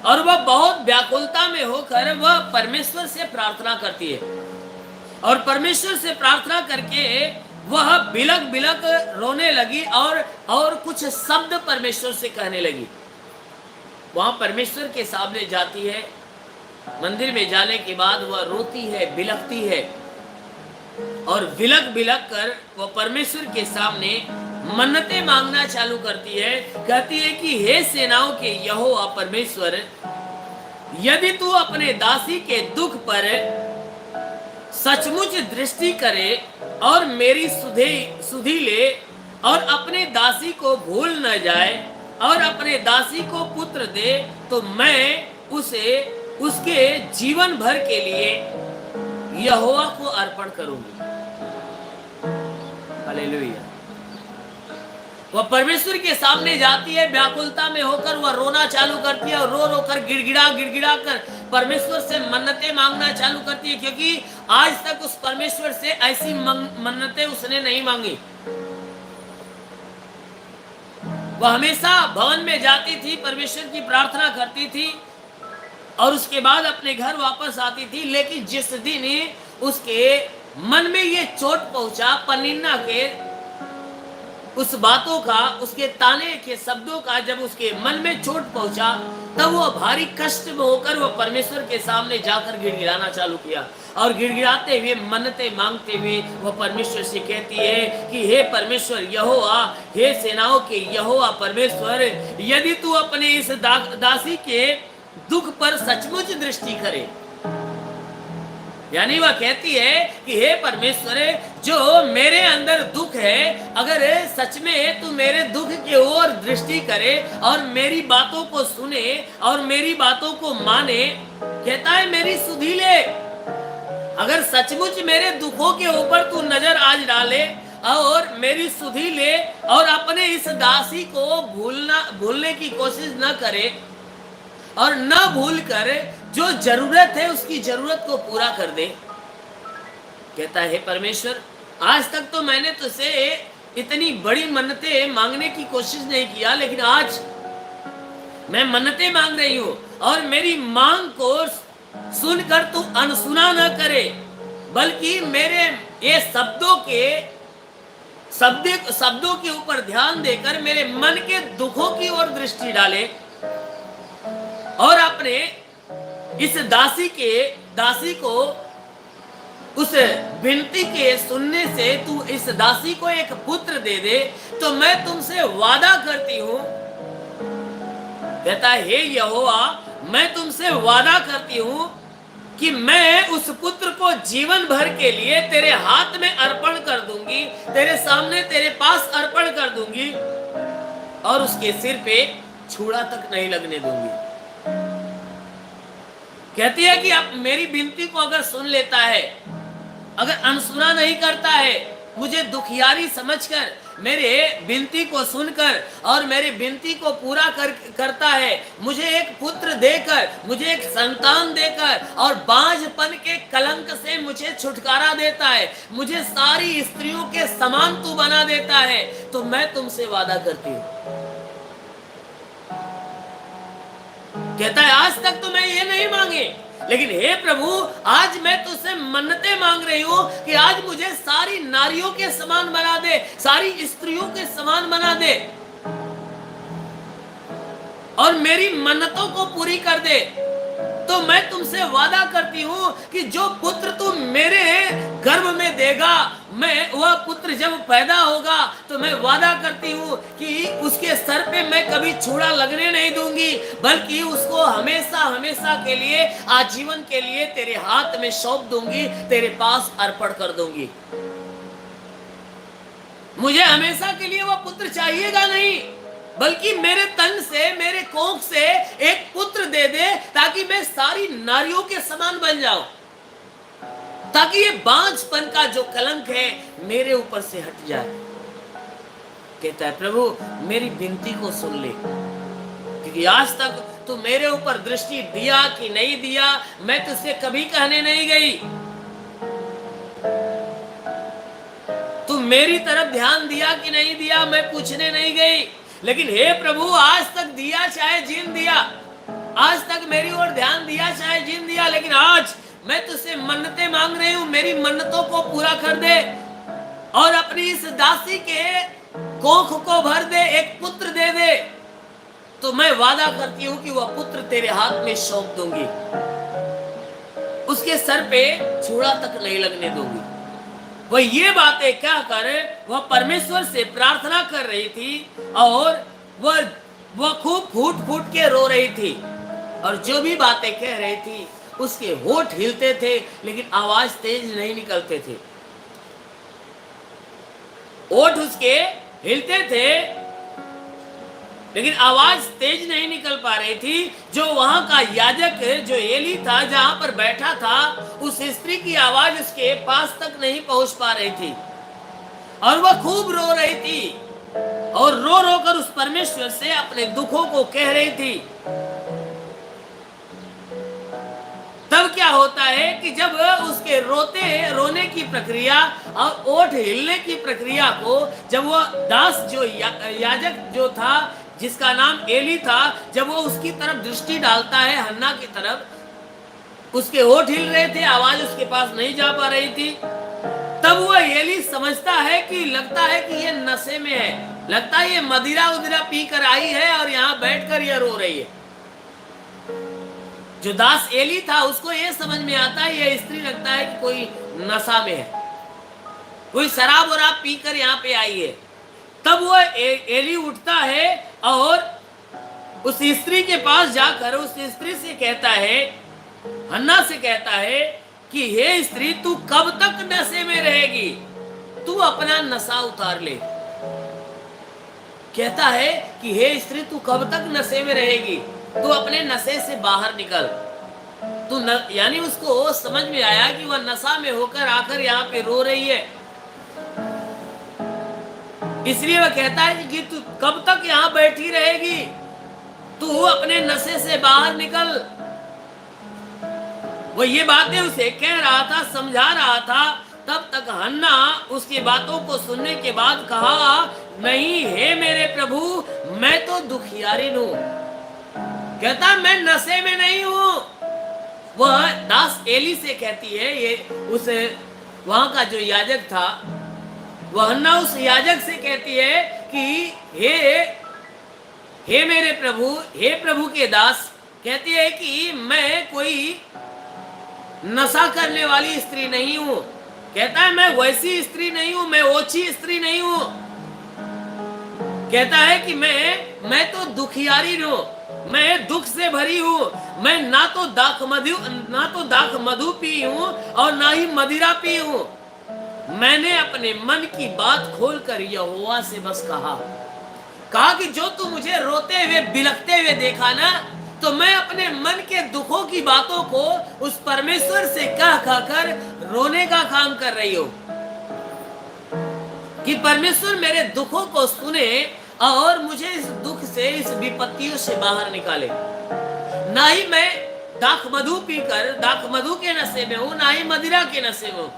और वह बहुत व्याकुलता में होकर वह परमेश्वर से प्रार्थना करती है। और परमेश्वर से प्रार्थना करके वह बिलक बिलक रोने लगी और कुछ शब्द परमेश्वर से कहने लगी। वहां परमेश्वर के सामने जाती है। मंदिर में जाने के बाद वह रोती है, बिलकती है और बिलक बिलक कर वह परमेश्वर के सामने मन्नतें मांगना चालू करती है। कहती है कि हे सेनाओं के यहोवा परमेश्वर, यदि तू अपने दासी के दुख पर सचमुच दृष्टि करे और मेरी सुधि ले और अपने दासी को भूल न जाए और अपने दासी को पुत्र दे, तो मैं उसे उसके जीवन भर के लिए यहोवा को अर्पण करूंगी। हालेलुया। वह परमेश्वर के सामने जाती है, व्याकुलता में होकर वह रोना चालू करती है और रो रो कर गिड़गिड़ा कर परमेश्वर से मन्नतें मांगना चालू करती है, क्योंकि आज तक उस परमेश्वर से ऐसी मन्नतें उसने नहीं मांगी। वह हमेशा भवन में जाती थी, परमेश्वर की प्रार्थना करती थी और उसके बाद अपने घर वापस आती थी। लेकिन जिस दिन उसके मन में ये चोट पहुंचा पनिन्ना के उस बातों का, उसके ताने के शब्दों का, जब उसके मन में चोट पहुंचा तब वो भारी कष्ट में होकर वो परमेश्वर के सामने जाकर गिड़गिड़ाना चालू किया। और गिड़गिड़ाते हुए, मन्नतें मांगते हुए वो परमेश्वर से कहती है कि हे परमेश्वर यहोवा, हे सेनाओं के यहोवा परमेश्वर, यदि तू अपने इस दासी के दुख पर सचमुच दृष्टि करे। यानी वह कहती है कि हे परमेश्वर, जो मेरे अंदर दुख है, अगर सच में तू मेरे दुख की ओर दृष्टि करे और मेरी बातों को सुने और मेरी बातों को माने, कहता है मेरी सुधि ले। अगर सचमुच मेरे दुखों के ऊपर तू नजर आज डाले और मेरी सुधि ले और अपने इस दासी को भूलने की कोशिश न करे और न भूल कर जो जरूरत है उसकी जरूरत को पूरा कर दे। कहता है परमेश्वर, आज तक तो मैंने तुझसे इतनी बड़ी मन्नतें मांगने की कोशिश नहीं किया, लेकिन आज मैं मन्नतें मांग रही हूं और मेरी मांग को सुनकर तू अनसुना न करे, बल्कि मेरे ये शब्दों के ऊपर ध्यान देकर मेरे मन के दुखों की ओर दृष्टि डाले और अपने इस दासी को उस विनती के सुनने से तू इस दासी को एक पुत्र दे दे, तो मैं तुमसे वादा करती हूं। कहता है हे यहोवा, मैं तुमसे वादा करती हूं कि मैं उस पुत्र को जीवन भर के लिए तेरे हाथ में अर्पण कर दूंगी, तेरे सामने तेरे पास अर्पण कर दूंगी और उसके सिर पे छुरा तक नहीं लगने दूंगी। कहती है कि अब मेरी विनती को अगर सुन लेता है, अगर अनसुना नहीं करता है, मुझे दुखियारी समझकर, मेरे विनती को सुनकर और मेरे विनती को पूरा करता है, मुझे एक पुत्र देकर, मुझे एक संतान देकर और बांझपन के कलंक से मुझे छुटकारा देता है, मुझे सारी स्त्रियों के समान तू बना देता है, तो मैं तुमसे वादा करती हूँ। कहता है आज तक तो मैं ये नहीं मांगी, लेकिन हे प्रभु आज मैं तुझसे मन्नतें मांग रही हूं कि आज मुझे सारी नारियों के समान बना दे, सारी स्त्रियों के समान बना दे और मेरी मन्नतों को पूरी कर दे। तो मैं तुमसे वादा करती हूं कि जो पुत्र तू मेरे गर्भ में देगा, मैं वह पुत्र जब पैदा होगा तो मैं वादा करती हूं कि उसके सर पे मैं कभी छुरा लगने नहीं दूंगी, बल्कि उसको हमेशा हमेशा के लिए, आजीवन के लिए तेरे हाथ में सौंप दूंगी, तेरे पास अर्पण कर दूंगी। मुझे हमेशा के लिए वह पुत्र चाहिएगा नहीं, बल्कि मेरे तन से, मेरे कोख से एक पुत्र दे दे, ताकि मैं सारी नारियों के समान बन जाऊं, ताकि ये बांझपन का जो कलंक है मेरे ऊपर से हट जाए। कहता है प्रभु मेरी विनती को सुन ले, क्योंकि आज तक तू मेरे ऊपर दृष्टि दिया कि नहीं दिया मैं तुझसे कभी कहने नहीं गई, तू मेरी तरफ ध्यान दिया कि नहीं दिया मैं पूछने नहीं गई, लेकिन हे प्रभु आज तक दिया चाहे जिन दिया, आज तक मेरी ओर ध्यान दिया चाहे जिन दिया, लेकिन आज मैं तुझसे मन्नतें मांग रही हूं, मेरी मन्नतों को पूरा कर दे और अपनी इस दासी के कोख को भर दे, एक पुत्र दे दे। तो मैं वादा करती हूं कि वह पुत्र तेरे हाथ में सौंप दूंगी, उसके सर पे छुरा तक नहीं लगने दूंगी। वह ये बातें कहकर वह परमेश्वर से प्रार्थना कर रही थी और वह खूब फूट फूट के रो रही थी, और जो भी बातें कह रही थी उसके होठ हिलते थे लेकिन आवाज तेज नहीं निकलते थे। होठ उसके हिलते थे लेकिन आवाज तेज नहीं निकल पा रही थी। जो वहां का याजक जो एली था, जहां पर बैठा था, उस स्त्री की आवाज उसके पास तक नहीं पहुंच पा रही थी और वह खूब रो रही थी और रो रो कर उस परमेश्वर से अपने दुखों को कह रही थी। तब क्या होता है कि जब उसके रोने की प्रक्रिया और ओठ हिलने की प्रक्रिया को, जब वो दास जो याजक जो था जिसका नाम एली था, जब वो उसकी तरफ दृष्टि डालता है, हन्ना की तरफ, उसके होठ हिल रहे थे, आवाज उसके पास नहीं जा पा रही थी। तब वो एली समझता है कि लगता है कि ये नशे में है, लगता है ये मदिरा उदिरा पी कर आई है और यहाँ बैठकर ये रो रही है। जो दास एली था उसको ये समझ में आता है ये स्त्री लगता है कि कोई नशा में है, कोई शराब वराब पीकर यहाँ पे आई है। तब वो एली उठता है और उस स्त्री के पास जाकर उस स्त्री से कहता है, हन्ना से कहता है कि हे स्त्री तू कब तक नशे में रहेगी, तू अपना नशा उतार ले। कहता है कि हे स्त्री तू कब तक नशे में रहेगी, तू अपने नशे से बाहर निकल। तू यानी उसको समझ में आया कि वह नशा में होकर आकर यहाँ पे रो रही है, इसलिए वह कहता है कि तू कब तक यहाँ बैठी रहेगी, तू अपने नशे से बाहर निकल। वो ये बातें उसे कह रहा था, समझा रहा था। तब तक हन्ना उसकी बातों को सुनने के बाद कहा, नहीं हे मेरे प्रभु मैं तो दुखियारी हूं। कहता मैं नशे में नहीं हूं। वह दास एली से कहती है, ये उस वहां का जो याजक था, वह हन्ना उस याजक से कहती है कि हे मेरे प्रभु, हे प्रभु के दास, कहती है कि मैं कोई नशा करने वाली स्त्री नहीं हूं। कहता है मैं वैसी स्त्री नहीं हूं, मैं ओछी स्त्री नहीं हूं। कहता है कि मैं तो दुखियारी हूं, मैं दुख से भरी हूं। मैं ना तो दाख मधु पी हूं और ना ही मदिरा पी हूं। मैंने अपने मन की बात खोलकर यहोवा से बस कहा कि जो तू मुझे रोते हुए बिलखते हुए देखा ना, तो मैं अपने मन के दुखों की बातों को उस परमेश्वर से कह कर रोने का काम कर रही हूं। कि परमेश्वर मेरे दुखों को सुने और मुझे इस दुख से, इस विपत्तियों से बाहर निकाले। ना ही मैं दाख मधु पीकर दाख मधु के नशे में हूं, ना ही मदिरा के नशे में हूं।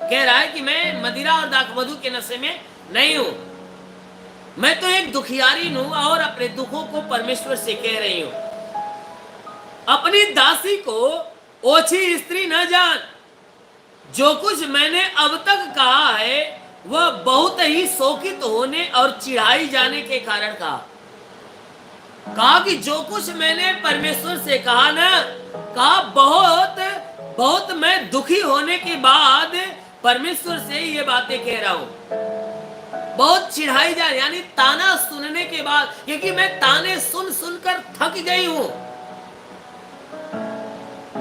कह रहा है कि मैं मदिरा और दाख मधु के नशे में नहीं हूं। मैं तो एक दुखियारी हूं और अपने दुखों को परमेश्वर से कह रही हूं। अपनी दासी को ओछी स्त्री न जान। जो कुछ मैंने अब तक कहा है वह बहुत ही शोकित होने और चिढ़ाई जाने के कारण कहा कि जो कुछ मैंने परमेश्वर से कहा ना, कहा बहुत बहुत मैं दुखी होने के बाद परमेश्वर से ये बातें कह रहा हूं। बहुत चिढ़ाई जा, यानी ताना सुनने के बाद, क्योंकि मैं ताने सुन सुनकर थक गई हूं।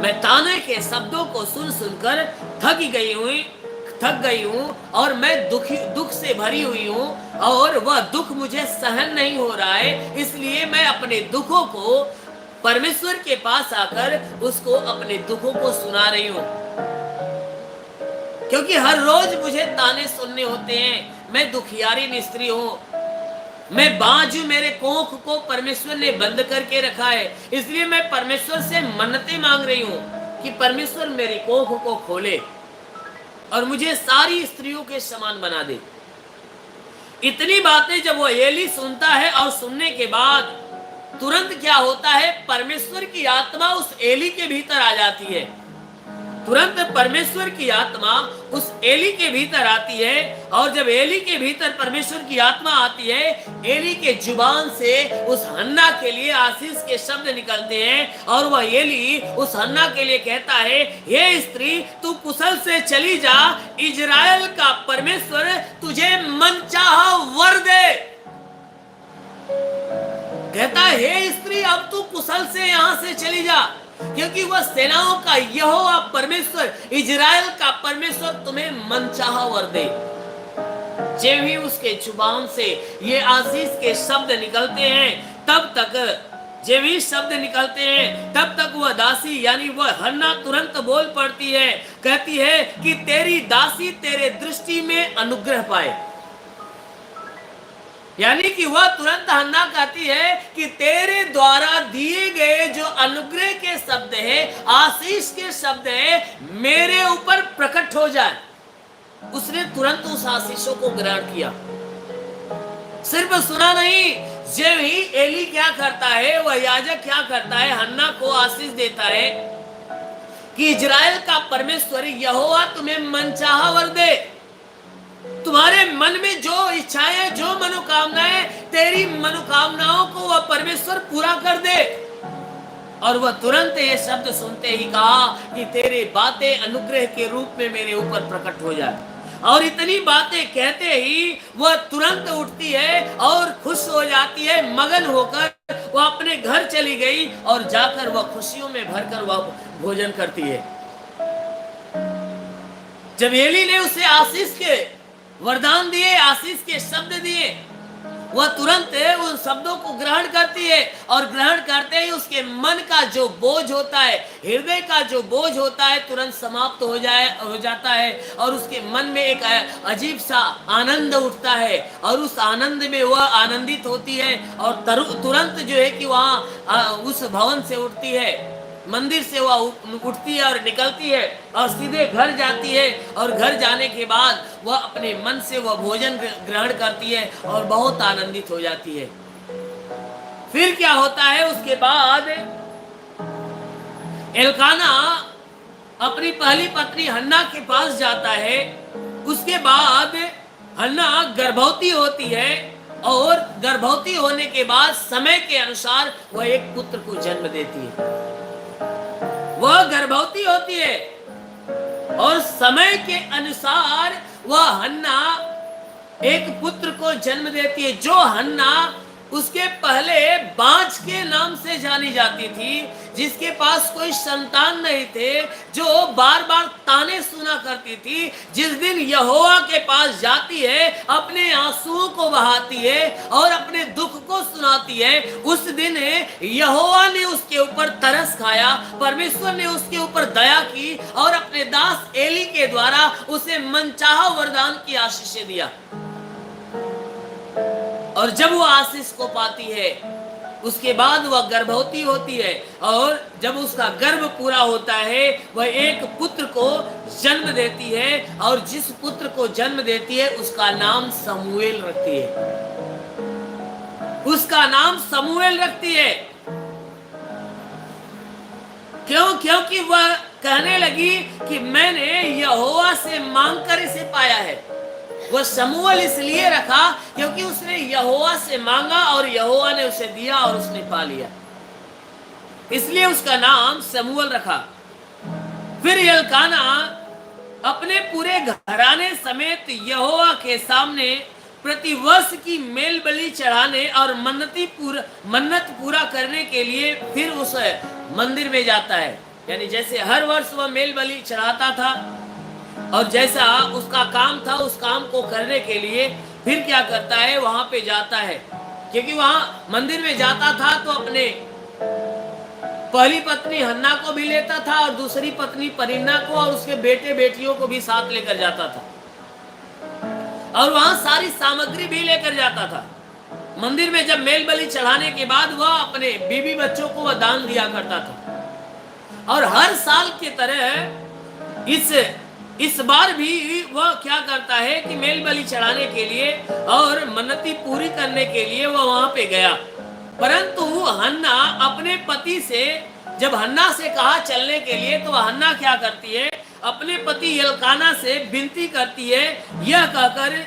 मैं ताने के शब्दों को सुन सुनकर थक गई हूं और मैं दुख से भरी हुई हूं और वह दुख मुझे सहन नहीं हो रहा है। इसलिए मैं अपने दुखों को परमेश्वर के पास आकर उसको अपने दुखों को सुना रही हूं, क्योंकि हर रोज मुझे ताने सुनने होते हैं। मैं दुखियारी स्त्री हूं, मैं बांझ, मेरे कोख को परमेश्वर ने बंद करके रखा है। इसलिए मैं परमेश्वर से मन्नतें मांग रही हूं कि परमेश्वर मेरी कोख को खोले और मुझे सारी स्त्रियों के समान बना दे। इतनी बातें जब वो एली सुनता है और सुनने के बाद तुरंत क्या होता है, परमेश्वर की आत्मा उस एली के भीतर आ जाती है। तुरंत परमेश्वर की आत्मा उस एली के भीतर आती है और जब एली के भीतर परमेश्वर की आत्मा आती है, एली के जुबान से उस हन्ना के लिए आशीष के शब्द निकलते हैं और वह एली उस हन्ना के लिए कहता है, हे स्त्री तू कुशल से चली जा, इजराइल का परमेश्वर तुझे मनचाहा वर दे। कहता है, हे स्त्री अब तू कुशल से यहां से चली जा, क्योंकि वह सेनाओं का यहोवा परमेश्वर, इजराइल का परमेश्वर तुम्हें मनचाहा वर दे। जब ही उसके जुबान से ये आशीष के शब्द निकलते हैं, तब तक जब ही शब्द निकलते हैं तब तक वह दासी यानी वह हन्ना तुरंत बोल पड़ती है, कहती है कि तेरी दासी तेरे दृष्टि में अनुग्रह पाए। यानी कि वह तुरंत हन्ना कहती है कि तेरे द्वारा दिए गए जो अनुग्रह के शब्द है, आशीष के शब्द है, मेरे ऊपर प्रकट हो जाए। उसने तुरंत उस आशीषों को ग्रहण किया। सिर्फ सुना नहीं, जब ही एली क्या करता है, वह याजक क्या करता है, हन्ना को आशीष देता है कि इजराइल का परमेश्वर यहोवा तुम्हें मनचाहा वर दे। तुम्हारे मन में जो इच्छाएं, जो मनोकामनाएं, तेरी मनोकामनाओं को वह परमेश्वर पूरा कर दे। और वह तुरंत ये शब्द सुनते ही कहा कि तेरे बातें अनुग्रह के रूप में मेरे ऊपर प्रकट हो जाए। और इतनी बातें कहते ही वह तुरंत उठती है और खुश हो जाती है, मगन होकर वह अपने घर चली गई और जाकर वह खुशियों में भरकर वह भोजन करती है। जब एली ने उसे आशीष के वरदान दिए, आशीष के शब्द दिए, वह तुरंत उन शब्दों को ग्रहण करती है और ग्रहण करते ही उसके मन का जो बोझ होता है, हृदय का जो बोझ होता है, तुरंत समाप्त हो जाता है और उसके मन में एक अजीब सा आनंद उठता है और उस आनंद में वह आनंदित होती है और तुरंत जो है कि वहाँ उस भवन से उठती है, मंदिर से वह उठती है और निकलती है और सीधे घर जाती है और घर जाने के बाद वह अपने मन से वह भोजन ग्रहण करती है और बहुत आनंदित हो जाती है। फिर क्या होता है, उसके बाद एल्काना अपनी पहली पत्नी हन्ना के पास जाता है। उसके बाद हन्ना गर्भवती होती है और गर्भवती होने के बाद समय के अनुसार वह एक पुत्र को जन्म देती है। वह गर्भवती होती है और समय के अनुसार वह हन्ना एक पुत्र को जन्म देती है। जो हन्ना उसके पहले बांझ के नाम से जानी जाती थी, जिसके पास कोई संतान नहीं थे, जो बार बार ताने सुना करती थी, जिस दिन यहोवा के पास जाती है, अपने आंसुओं को बहाती है और अपने दुख को सुनाती है, उस दिन यहोवा ने उसके ऊपर तरस खाया, परमेश्वर ने उसके ऊपर दया की और अपने दास एली के द्वारा उसे मनचाहा वरदान की आशीष दिया। और जब वो आशीष को पाती है उसके बाद वह गर्भवती होती है, और जब उसका गर्भ पूरा होता है वह एक पुत्र को जन्म देती है, और जिस पुत्र को जन्म देती है उसका नाम समूएल रखती है। उसका नाम समूएल रखती है। क्यों? क्योंकि वह कहने लगी कि मैंने यहोवा से मांगकर इसे पाया है। वह समूएल इसलिए रखा क्योंकि उसने यहोवा से मांगा और यहोवा ने उसे दिया और उसने पा लिया, इसलिए उसका नाम समूएल रखा। फिर एल्काना अपने पूरे घराने समेत यहोवा के सामने प्रतिवर्ष की मेल बलि चढ़ाने और मन्नत पूरा करने के लिए फिर उस मंदिर में जाता है। यानी जैसे हर वर्ष वह मेल बलि चढ़ाता था और जैसा उसका काम था उस काम को करने के लिए फिर क्या करता है, वहां पे जाता है। क्योंकि वहां मंदिर में जाता था तो अपने पहली पत्नी हन्ना को भी लेता था और दूसरी पत्नी परिन्ना को और उसके बेटे बेटियों को भी साथ लेकर जाता था, और वहां सारी सामग्री भी लेकर जाता था। मंदिर में जब मेल बलि चढ़ाने के बाद वह अपने बीवी बच्चों को वह दान दिया करता था। और हर साल की तरह इस बार भी वह क्या करता है कि मेल बलि चढ़ाने के लिए और मन्नती पूरी करने के लिए वह वहां पे गया। परंतु हन्ना अपने पति से, जब हन्ना से कहा चलने के लिए, तो हन्ना क्या करती है, अपने पति एल्काना से विनती करती है यह कहकर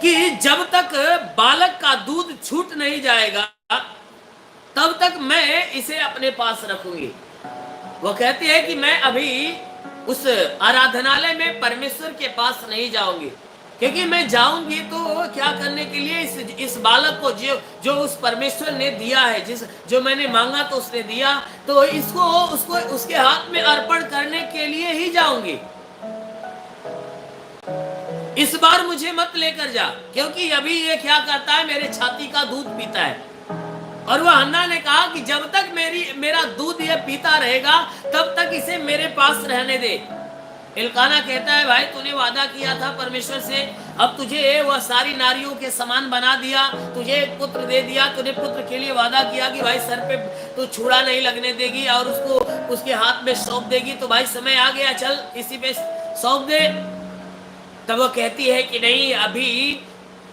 कि जब तक बालक का दूध छूट नहीं जाएगा तब तक मैं इसे अपने पास रखूंगी। वो कहती है कि मैं अभी उस आराधनालय में परमेश्वर के पास नहीं जाऊंगी, क्योंकि मैं जाऊंगी तो क्या करने के लिए, इस बालक को जो उस परमेश्वर ने दिया है, जो मैंने मांगा तो उसने दिया, तो उसको उसके हाथ में अर्पण करने के लिए ही जाऊंगी। इस बार मुझे मत लेकर जा, क्योंकि अभी ये क्या करता है, मेरे छाती का दूध पीता है। और वह हन्ना ने कहा कि जब तक मेरा दूध ये पीता रहेगा तब तक इसे मेरे पास रहने दे। एल्काना कहता है भाई तूने वादा किया था परमेश्वर से, अब तुझे वह सारी नारियों के समान बना दिया, तुझे एक पुत्र दे दिया, तूने पुत्र के लिए वादा किया कि भाई सर पे तू छुरा नहीं लगने देगी और उसको उसके हाथ में सौंप देगी, तो भाई समय आ गया, चल इसी पे सौंप दे। तब वो कहती है कि नहीं, अभी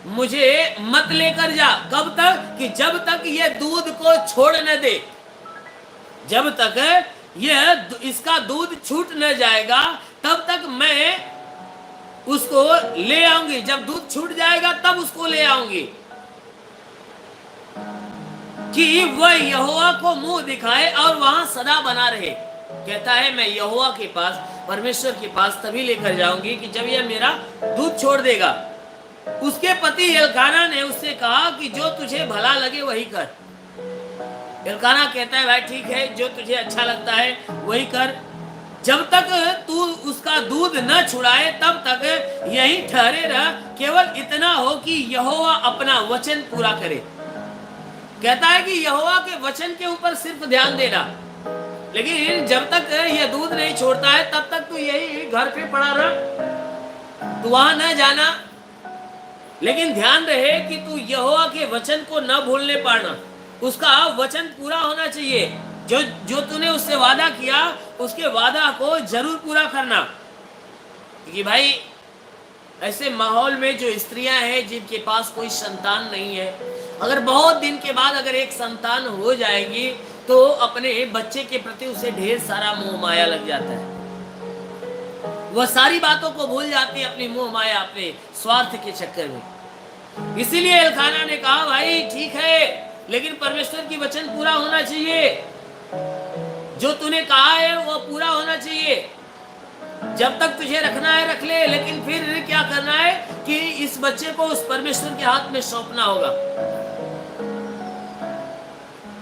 मुझे मत लेकर जा। कब तक? कि जब तक ये दूध को छोड़ न दे, जब तक इसका दूध छूट न जाएगा तब तक मैं उसको ले आऊंगी, जब दूध छूट जाएगा तब उसको ले आऊंगी, कि वह यहोवा को मुंह दिखाए और वहां सदा बना रहे। कहता है मैं यहोवा के पास, परमेश्वर के पास तभी लेकर जाऊंगी कि जब यह मेरा दूध छोड़ देगा। उसके पति एल्काना ने उससे कहा कि जो तुझे भला लगे वही कर। एल्काना कहता है भाई ठीक है, जो तुझे अच्छा लगता है वही कर, जब तक तू उसका दूध न छुड़ाए तब तक यही ठहरे रह, केवल इतना हो कि यहोवा अपना वचन पूरा करे। कहता है कि यहोवा के वचन के ऊपर सिर्फ ध्यान देना, लेकिन जब तक यह दूध नहीं छोड़ता है तब तक तू यही घर पे पड़ा रह, तू वहां न जाना, लेकिन ध्यान रहे कि तू यहोवा के वचन को न भूलने पाना, उसका वचन पूरा होना चाहिए। जो तूने उससे वादा किया उसके वादा को जरूर पूरा करना। क्योंकि भाई ऐसे माहौल में जो स्त्रियां हैं जिनके पास कोई संतान नहीं है, अगर बहुत दिन के बाद अगर एक संतान हो जाएगी तो अपने बच्चे के प्रति उसे ढेर सारा मोह माया लग जाता है, वह सारी बातों को भूल जाती है अपनी मोह माया, अपने स्वार्थ के चक्कर में। इसीलिए एल्काना ने कहा भाई ठीक है, लेकिन परमेश्वर की वचन पूरा होना चाहिए, जो तूने कहा है वो पूरा होना चाहिए। जब तक तुझे रखना है रख ले, लेकिन फिर क्या करना है कि इस बच्चे को उस परमेश्वर के हाथ में सौंपना होगा।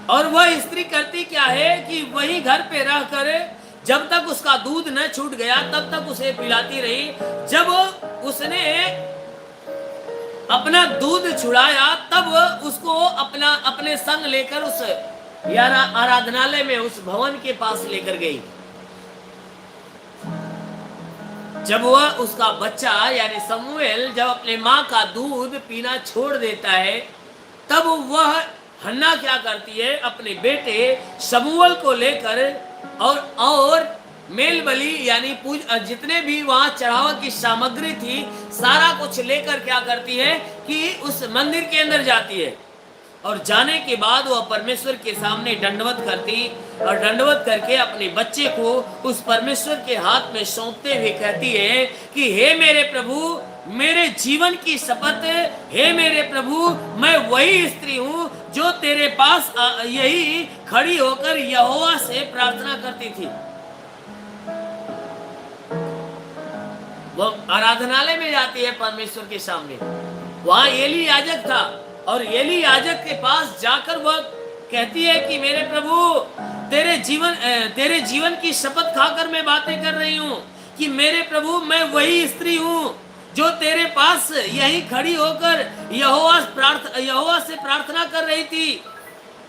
और वह स्त्री करती क्या है कि वही घर पे रह कर जब तक उसका दूध न छूट गया तब तक उसे पिलाती रही। जब उसने अपना दूध छुड़ाया तब उसको अपने संग लेकर उस आराधनालय में, उस भवन के पास लेकर गई। जब वह उसका बच्चा यानी समूएल जब अपने माँ का दूध पीना छोड़ देता है, तब वह हन्ना क्या करती है, अपने बेटे समूएल को लेकर और मेल बलि यानी जितने भी वहां चढ़ावा की सामग्री थी, सारा कुछ लेकर क्या करती है कि उस मंदिर के अंदर जाती है। और जाने के बाद वह परमेश्वर के सामने दंडवत करती और दंडवत करके अपने बच्चे को उस परमेश्वर के हाथ में सौंपते हुए कहती है कि हे मेरे प्रभु, मेरे जीवन की शपथ, हे मेरे प्रभु, मैं वही स्त्री हूँ जो तेरे पास यही खड़ी होकर यहोवा से प्रार्थना करती थी। वो आराधनालय में जाती है परमेश्वर के सामने, वहां एली याजक था और एली याजक के पास जाकर वह कहती है कि मेरे प्रभु, तेरे जीवन की शपथ खाकर मैं बातें कर रही हूँ कि मेरे प्रभु, मैं वही स्त्री हूँ जो तेरे पास यही खड़ी होकर यहोवा से प्रार्थना कर रही थी।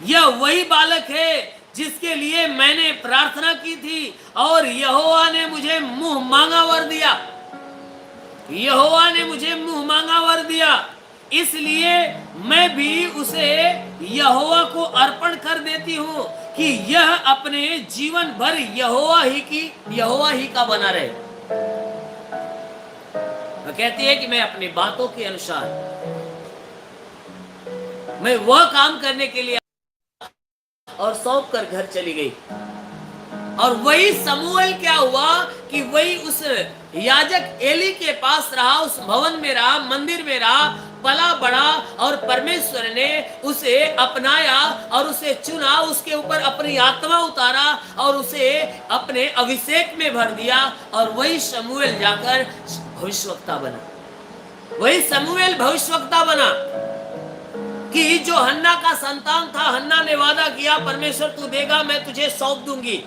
यह वही बालक है जिसके लिए मैंने प्रार्थना की थी और यहोवा ने मुझे मुंह मांगा वर दिया। यहोवा ने मुझे मुंह मांगा वर दिया, इसलिए मैं भी उसे यहोवा को अर्पण कर देती हूँ कि यह अपने जीवन भर यहोवा ही का बना रहे। वो कहती है कि मैं अपनी बातों के अनुसार मैं वह काम करने के लिए और सौंप कर घर चली गई। और वही समूएल क्या हुआ कि वही उस याजक एली के पास रहा, उस भवन में रहा, मंदिर में रहा, पला बढ़ा और परमेश्वर ने उसे अपनाया और उसे चुना, उसके ऊपर अपनी आत्मा उतारा और उसे अपने अभिषेक में भर दिया। और वही समूएल जाकर भविष्यवक्ता बना, वही समूएल भविष्यवक्ता बना कि जो हन्ना का संतान था, हन्ना ने वादा किया, परमेश्वर तू देगा, मैं तुझे सौंप दूंगी,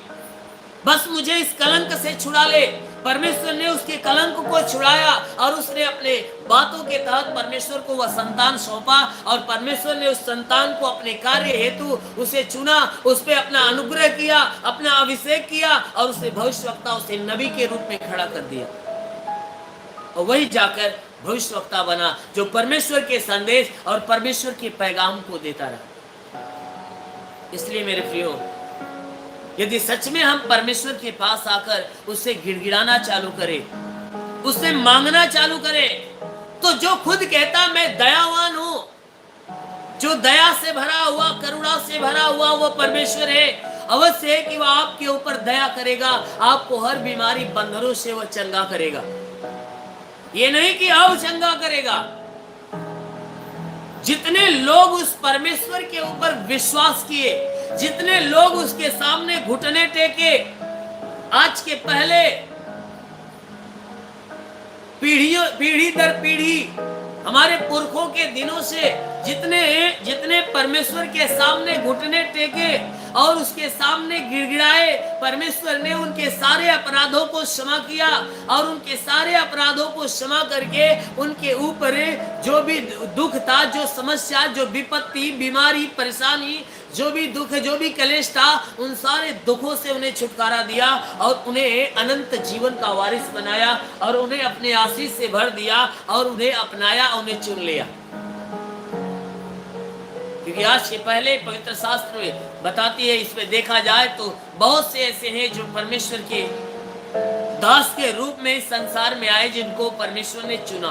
बस मुझे इस कलंक से छुड़ा ले। परमेश्वर ने उसके कलंक को छुड़ाया और उसने अपने बातों के तहत परमेश्वर को वह संतान सौंपा और परमेश्वर ने उस संतान को अपने कार्य हेतु उसे चुना, उस पे अपना अनुग्रह किया, अपना अभिषेक किया और उसे भविष्यवक्ता, उसे नबी के रूप में खड़ा कर दिया। और वही जाकर भविष्यवक्ता बना जो परमेश्वर के संदेश और परमेश्वर के पैगाम को देता रहा। इसलिए मेरे प्रियो, यदि सच में हम परमेश्वर के पास आकर उससे गिड़गिड़ाना चालू करें, उससे मांगना चालू करें, तो जो खुद कहता मैं दयावान हूं, जो दया से भरा हुआ, करुणा से भरा हुआ वो परमेश्वर है, अवश्य है कि वह आपके ऊपर दया करेगा, आपको हर बीमारी बंधनों से वह चंगा करेगा। ये नहीं कि अब चंगा करेगा। जितने लोग उस परमेश्वर के ऊपर विश्वास किए, जितने लोग उसके सामने घुटने टेके, आज के पहले पीढ़ी दर पीढ़ी हमारे पुरखों के दिनों से जितने परमेश्वर के सामने घुटने टेके और उसके सामने गिड़गिड़ाए, परमेश्वर ने उनके सारे अपराधों को क्षमा किया और उनके सारे अपराधों को क्षमा करके उनके ऊपर जो भी दुख था, जो समस्या, जो विपत्ति, बीमारी, परेशानी, जो भी दुख, जो भी कलेश था, उन सारे दुखों से उन्हें छुटकारा दिया और उन्हें अनंत जीवन का वारिस बनाया और उन्हें अपने आशीष से भर दिया और उन्हें अपनाया, उन्हें चुन लिया। क्योंकि आज से पहले पवित्र शास्त्र में बताती है, इसमें देखा जाए तो बहुत से ऐसे हैं जो परमेश्वर के दास के रूप में इस संसार में आए, जिनको परमेश्वर ने चुना,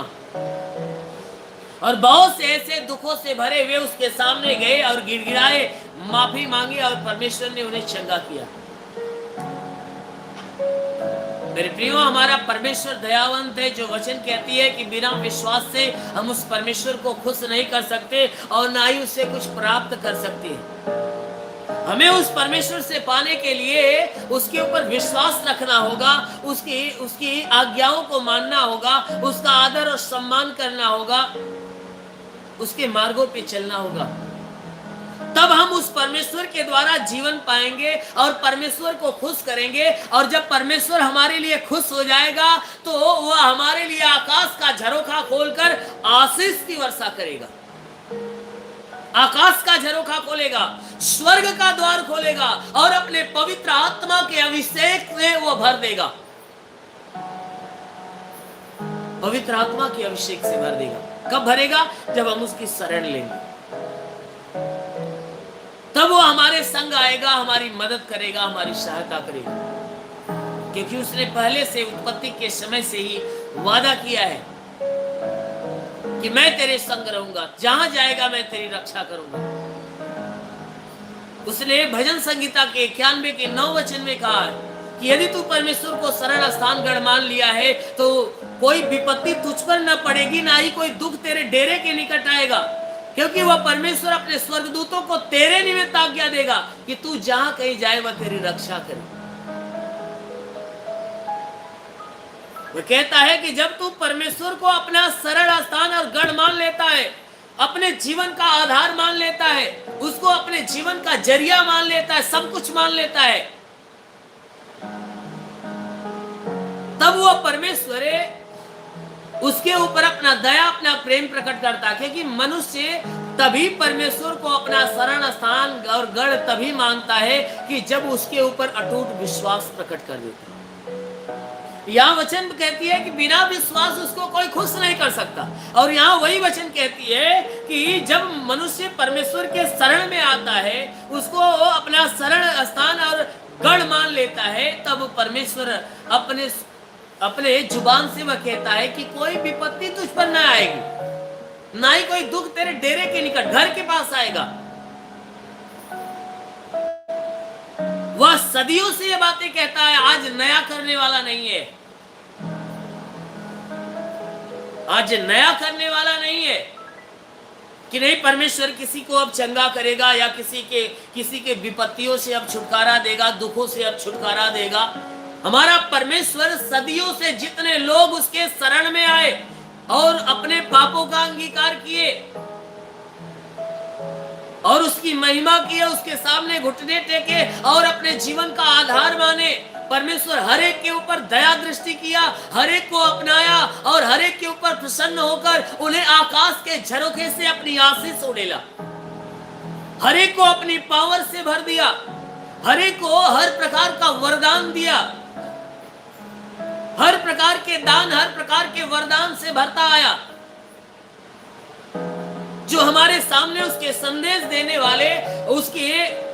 और बहुत से ऐसे दुखों से भरे हुए उसके सामने गए और गिड़गिड़ाए, माफी मांगी और परमेश्वर ने उन्हें चंगा किया। मेरे प्रियो, हमारा परमेश्वर दयावंत है, जो वचन कहती है कि बिना विश्वास से हम उस परमेश्वर को खुश नहीं कर सकते और ना ही उससे कुछ प्राप्त कर सकते हैं। हमें उस परमेश्वर से पाने के लिए उसके ऊपर विश्वास रखना होगा, उसकी आज्ञाओं को मानना होगा, उसका आदर और सम्मान करना होगा, उसके मार्गों पे चलना होगा। तब हम उस परमेश्वर के द्वारा जीवन पाएंगे और परमेश्वर को खुश करेंगे। और जब परमेश्वर हमारे लिए खुश हो जाएगा तो वह हमारे लिए आकाश का झरोखा खोलकर आशीष की वर्षा करेगा, आकाश का झरोखा खोलेगा, स्वर्ग का द्वार खोलेगा और अपने पवित्र आत्मा के अभिषेक से वह भर देगा। पवित्र आत्मा के अभिषेक से भर देगा। कब भरेगा? जब हम उसकी शरण लेंगे, तब वो हमारे संग आएगा, हमारी मदद करेगा, हमारी सहायता करेगा, क्योंकि उसने पहले से उत्पत्ति के समय से ही वादा किया है कि मैं तेरे संग रहूंगा, जहां जाएगा मैं तेरी रक्षा करूंगा। उसने भजन संगीता के 91 के 9 वचन में कहा है कि यदि तू परमेश्वर को शरण स्थान गढ़ मान लिया है तो कोई विपत्ति तुझ पर न पड़ेगी, ना ही कोई दुख तेरे डेरे के निकट आएगा, क्योंकि वह परमेश्वर अपने स्वर्गदूतों को तेरे निमित्त आज्ञा देगा कि तू जहां कहीं जाए वह तेरी रक्षा करे। वह कहता है कि जब तू परमेश्वर को अपना शरण स्थान और गढ़ मान लेता है, अपने जीवन का आधार मान लेता है, उसको अपने जीवन का जरिया मान लेता है, सब कुछ मान लेता है, तब वो परमेश्वर उसके ऊपर अपना दया, अपना प्रेम प्रकट करता है। क्योंकि मनुष्य तभी परमेश्वर को अपना शरण स्थान और गढ़ तभी मानता है कि जब उसके ऊपर अटूट विश्वास प्रकट कर देता है। यहाँ वचन कहती है कि बिना विश्वास उसको कोई खुश नहीं कर सकता, और यहाँ वही वचन कहती है कि जब मनुष्य परमेश्वर के शरण में आता है, उसको अपना शरण स्थान और गढ़ मान लेता है, तब परमेश्वर अपने जुबान से वह कहता है कि कोई विपत्ति तुझ पर ना आएगी, ना ही कोई दुख तेरे डेरे के निकट, घर के पास आएगा। वह सदियों से ये बातें कहता है, आज नया करने वाला नहीं है, आज नया करने वाला नहीं है कि नहीं परमेश्वर किसी को अब चंगा करेगा या किसी के विपत्तियों से अब छुटकारा देगा, दुखों से अब छुटकारा देगा। हमारा परमेश्वर सदियों से जितने लोग उसके शरण में आए और अपने पापों का अंगीकार किए और उसकी महिमा किए, उसके सामने घुटने टेके और अपने जीवन का आधार माने, परमेश्वर हर एक के ऊपर दया दृष्टि किया, हर एक को अपनाया और हर एक के ऊपर प्रसन्न होकर उन्हें आकाश के झरोखे से अपनी आशीष उड़ेला, हर एक को अपनी पावर से भर दिया, हर एक को हर प्रकार का वरदान दिया, हर प्रकार के दान, हर प्रकार के वरदान से भरता आया। जो हमारे सामने उसके संदेश देने वाले, उसके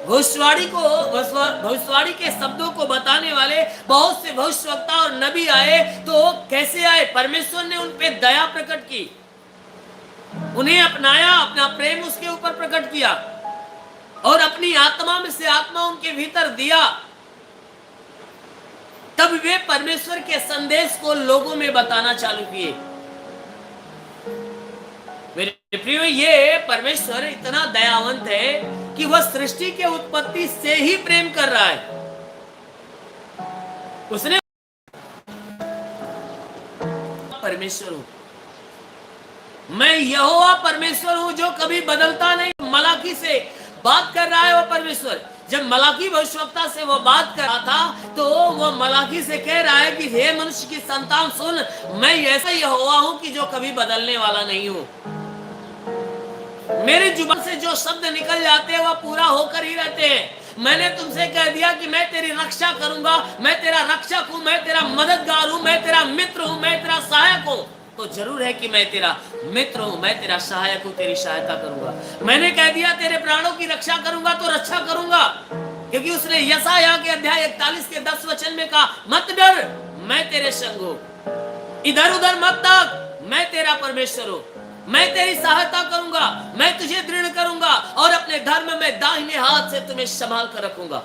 भविष्यवाणी के शब्दों को बताने वाले बहुत से भविष्यवक्ता और नबी आए, तो कैसे आए? परमेश्वर ने उन पे दया प्रकट की, उन्हें अपनाया, अपना प्रेम उसके ऊपर प्रकट किया और अपनी आत्मा में से आत्मा उनके भीतर दिया, तब वे परमेश्वर के संदेश को लोगों में बताना चालू किए। मेरे प्रियो, ये परमेश्वर इतना दयावंत है कि वह सृष्टि के उत्पत्ति से ही प्रेम कर रहा है। उसने परमेश्वर हूं, मैं यहोवा परमेश्वर हूं जो कभी बदलता नहीं। मलाकी से बात कर रहा है वो परमेश्वर। जब मलाकी भविष्यवक्ता से वो बात कर रहा था तो वो मलाकी से कह रहा है कि हे मनुष्य की संतान सुन, मैं ऐसा यहोवा हूं कि जो कभी बदलने वाला नहीं हूं। मेरी जुबान से जो शब्द निकल जाते हैं वह पूरा होकर ही रहते हैं। मैंने तुमसे कह दिया कि मैं तेरी रक्षा करूंगा, मैं तेरा रक्षक हूं, मैं तेरा मददगार हूं, मैं तेरा मित्र हूं, मैं तेरा सहायक हूं, तो जरूर है कि मैं तेरा मित्र हूं, मैं तेरा सहायक हूं, तेरी सहायता करूंगा। मैंने कह दिया तेरे प्राणों की रक्षा करूंगा, तो रक्षा करूंगा, क्योंकि उसने यशायाह के अध्याय 41 के 10 वचन में कहा, मत डर, मैं तेरे संग हूं, इधर उधर मत ताक, मैं तेरा परमेश्वर हूं, मैं तेरी सहायता करूंगा, मैं तुझे दृढ़ करूंगा और अपने धर्म में दाहिने हाथ से तुम्हें संभाल कर रखूंगा।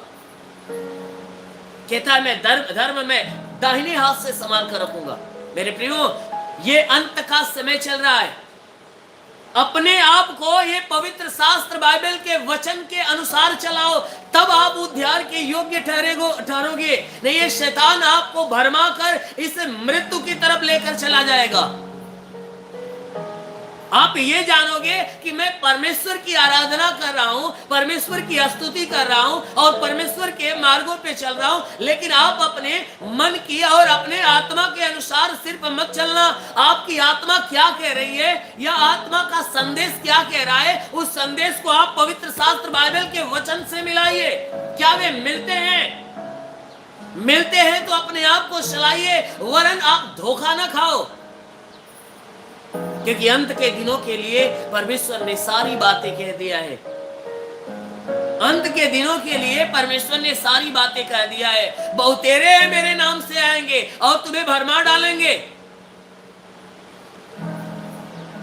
कहता है मैं धर्म में दाहिने हाथ से संभाल कर रखूंगा। मेरे प्रियो, ये अंत का समय चल रहा है। अपने आप को ये पवित्र शास्त्र बाइबल के वचन के अनुसार चलाओ, तब आप उद्धार के योग्य ठहरोगे। नहीं, ये शैतान आपको भरमा कर इस मृत्यु की तरफ लेकर चला जाएगा। आप ये जानोगे कि मैं परमेश्वर की आराधना कर रहा हूं, परमेश्वर की स्तुति कर रहा हूं और परमेश्वर के मार्गों पे चल रहा हूं, लेकिन आप अपने मन की और अपने आत्मा के अनुसार सिर्फ मत चलना। आपकी आत्मा क्या कह रही है या आत्मा का संदेश क्या कह रहा है, उस संदेश को आप पवित्र शास्त्र बाइबल के वचन से मिलाइए। क्या वे मिलते हैं? मिलते हैं तो अपने आप को चलाइए, वरन आप धोखा ना खाओ। क्योंकि अंत के दिनों के लिए परमेश्वर ने सारी बातें कह दिया है। अंत के दिनों के लिए परमेश्वर ने सारी बातें कह दिया है। बहुतेरे मेरे नाम से आएंगे और तुम्हें भरमा डालेंगे।